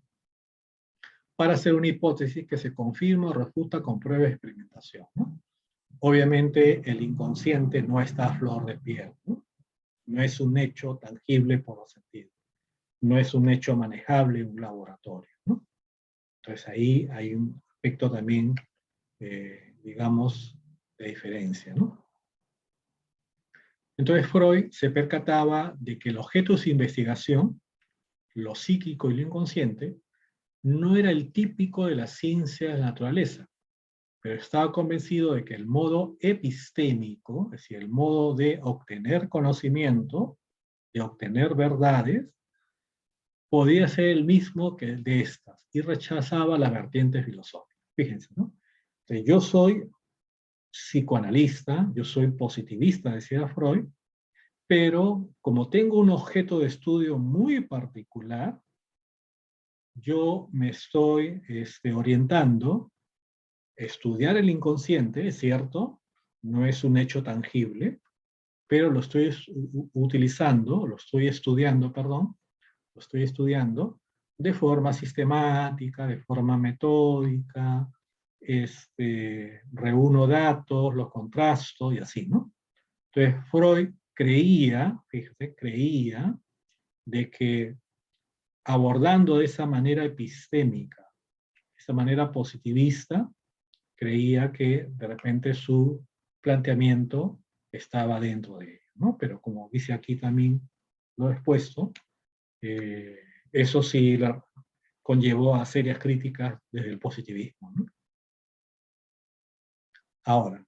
para hacer una hipótesis que se confirma o refuta con prueba de experimentación, ¿no? Obviamente el inconsciente no está a flor de piel, ¿no? No es un hecho tangible por los sentidos, no es un hecho manejable en un laboratorio, ¿no? Entonces ahí hay un aspecto también, digamos, de diferencia, ¿no? Entonces Freud se percataba de que el objeto de su investigación, lo psíquico y lo inconsciente, no era el típico de la ciencia de la naturaleza, pero estaba convencido de que el modo epistémico, es decir, el modo de obtener conocimiento, de obtener verdades, podía ser el mismo que el de estas, y rechazaba la vertiente filosófica. Fíjense, ¿no? Entonces, yo soy psicoanalista, yo soy positivista, decía Freud, pero como tengo un objeto de estudio muy particular, yo me estoy orientando a estudiar el inconsciente, es cierto, no es un hecho tangible, pero lo estoy utilizando, lo estoy estudiando, perdón, lo estoy estudiando de forma sistemática, de forma metódica, reúno datos, los contrasto y así, ¿no? Entonces Freud creía, fíjate, creía de que abordando de esa manera epistémica, de esa manera positivista, creía que de repente su planteamiento estaba dentro de ello, ¿no? Pero como dice aquí también lo he expuesto, eso sí conllevó a serias críticas desde el positivismo, ¿no? Ahora,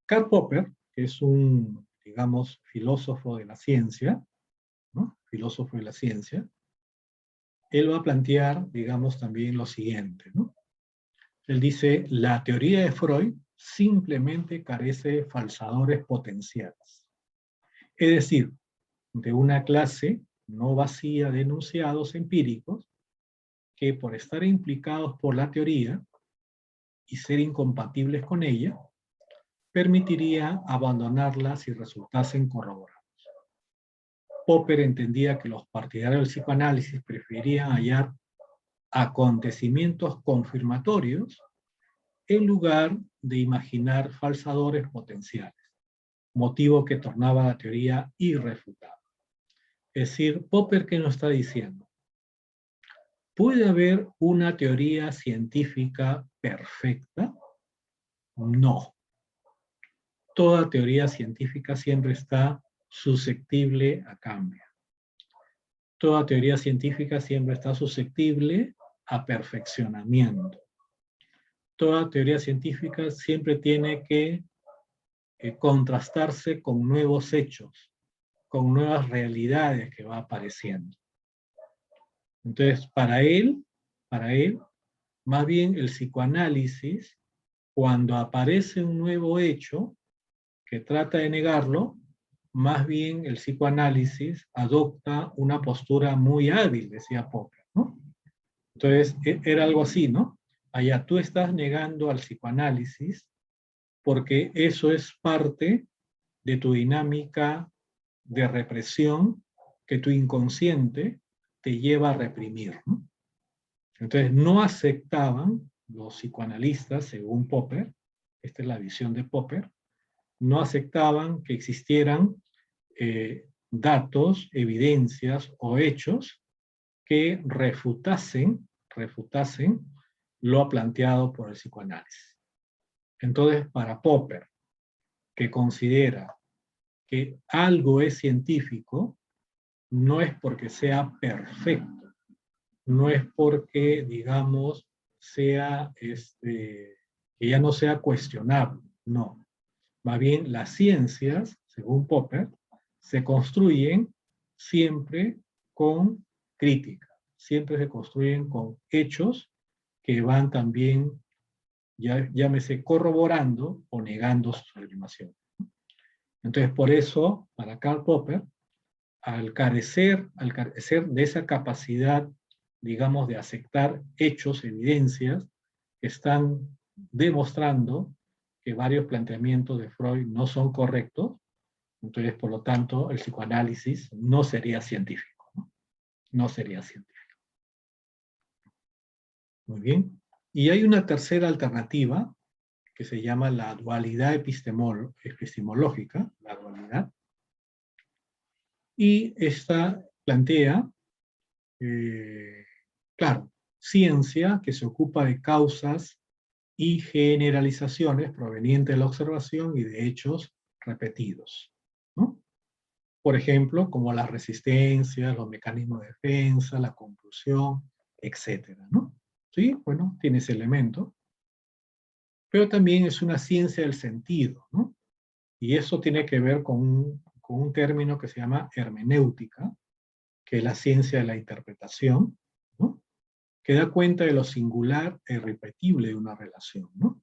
Karl Popper, que es un, digamos, filósofo de la ciencia, ¿no? Filósofo de la ciencia, él va a plantear, digamos, también lo siguiente, ¿no? Él dice, la teoría de Freud simplemente carece de falsadores potenciales. Es decir, de una clase no vacía de enunciados empíricos que por estar implicados por la teoría y ser incompatibles con ella, permitiría abandonarla si resultasen corroborados. Popper entendía que los partidarios del psicoanálisis preferían hallar acontecimientos confirmatorios en lugar de imaginar falsadores potenciales, motivo que tornaba la teoría irrefutable. Es decir, Popper, ¿qué nos está diciendo? ¿Puede haber una teoría científica perfecta? No. Toda teoría científica siempre está susceptible a cambio. Toda teoría científica siempre está susceptible a perfeccionamiento. Toda teoría científica siempre tiene que contrastarse con nuevos hechos, con nuevas realidades que va apareciendo. Entonces, para él, más bien el psicoanálisis, cuando aparece un nuevo hecho que trata de negarlo, más bien el psicoanálisis adopta una postura muy hábil, decía Popper, ¿no? Entonces, era algo así, ¿no? Allá tú estás negando al psicoanálisis porque eso es parte de tu dinámica de represión que tu inconsciente te lleva a reprimir, ¿no? Entonces, no aceptaban los psicoanalistas, según Popper, esta es la visión de Popper, no aceptaban que existieran datos, evidencias o hechos que refutasen lo planteado por el psicoanálisis. Entonces, para Popper, que considera que algo es científico, no es porque sea perfecto, no es porque, digamos, sea, que ya no sea cuestionable, no. Más bien, las ciencias, según Popper, se construyen siempre con crítica, siempre se construyen con hechos que van también, llámese, corroborando o negando sus afirmaciones. Entonces, por eso, para Karl Popper, al carecer de esa capacidad, digamos, de aceptar hechos, evidencias, que están demostrando que varios planteamientos de Freud no son correctos, entonces, por lo tanto, el psicoanálisis no sería científico, ¿no? No sería científico. Muy bien. Y hay una tercera alternativa, que se llama la dualidad epistemológica, la dualidad, y esta plantea, claro, ciencia que se ocupa de causas y generalizaciones provenientes de la observación y de hechos repetidos, ¿no? Por ejemplo, como las resistencias, los mecanismos de defensa, la conclusión, etcétera, ¿no? Sí, bueno, tiene ese elemento, pero también es una ciencia del sentido, ¿no? Y eso tiene que ver con un término que se llama hermenéutica, que es la ciencia de la interpretación, ¿no? Que da cuenta de lo singular e irrepetible de una relación, ¿no?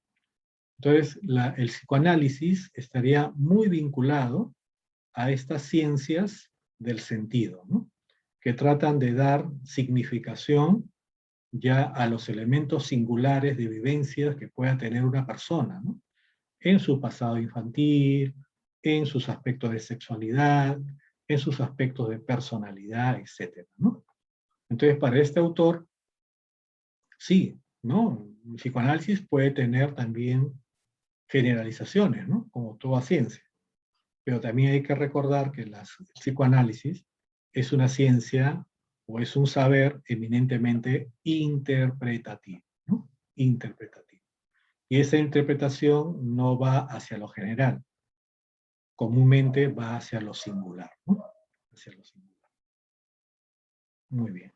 Entonces, el psicoanálisis estaría muy vinculado a estas ciencias del sentido, ¿no? Que tratan de dar significación ya a los elementos singulares de vivencias que pueda tener una persona, ¿no? En su pasado infantil, en sus aspectos de sexualidad, en sus aspectos de personalidad, etcétera, ¿no? Entonces, para este autor, sí, ¿no? El psicoanálisis puede tener también generalizaciones, ¿no? Como toda ciencia. Pero también hay que recordar que el psicoanálisis es una ciencia o es un saber eminentemente interpretativo, ¿no? Interpretativo. Y esa interpretación no va hacia lo general, comúnmente va hacia lo singular, ¿no? Hacia lo singular. Muy bien.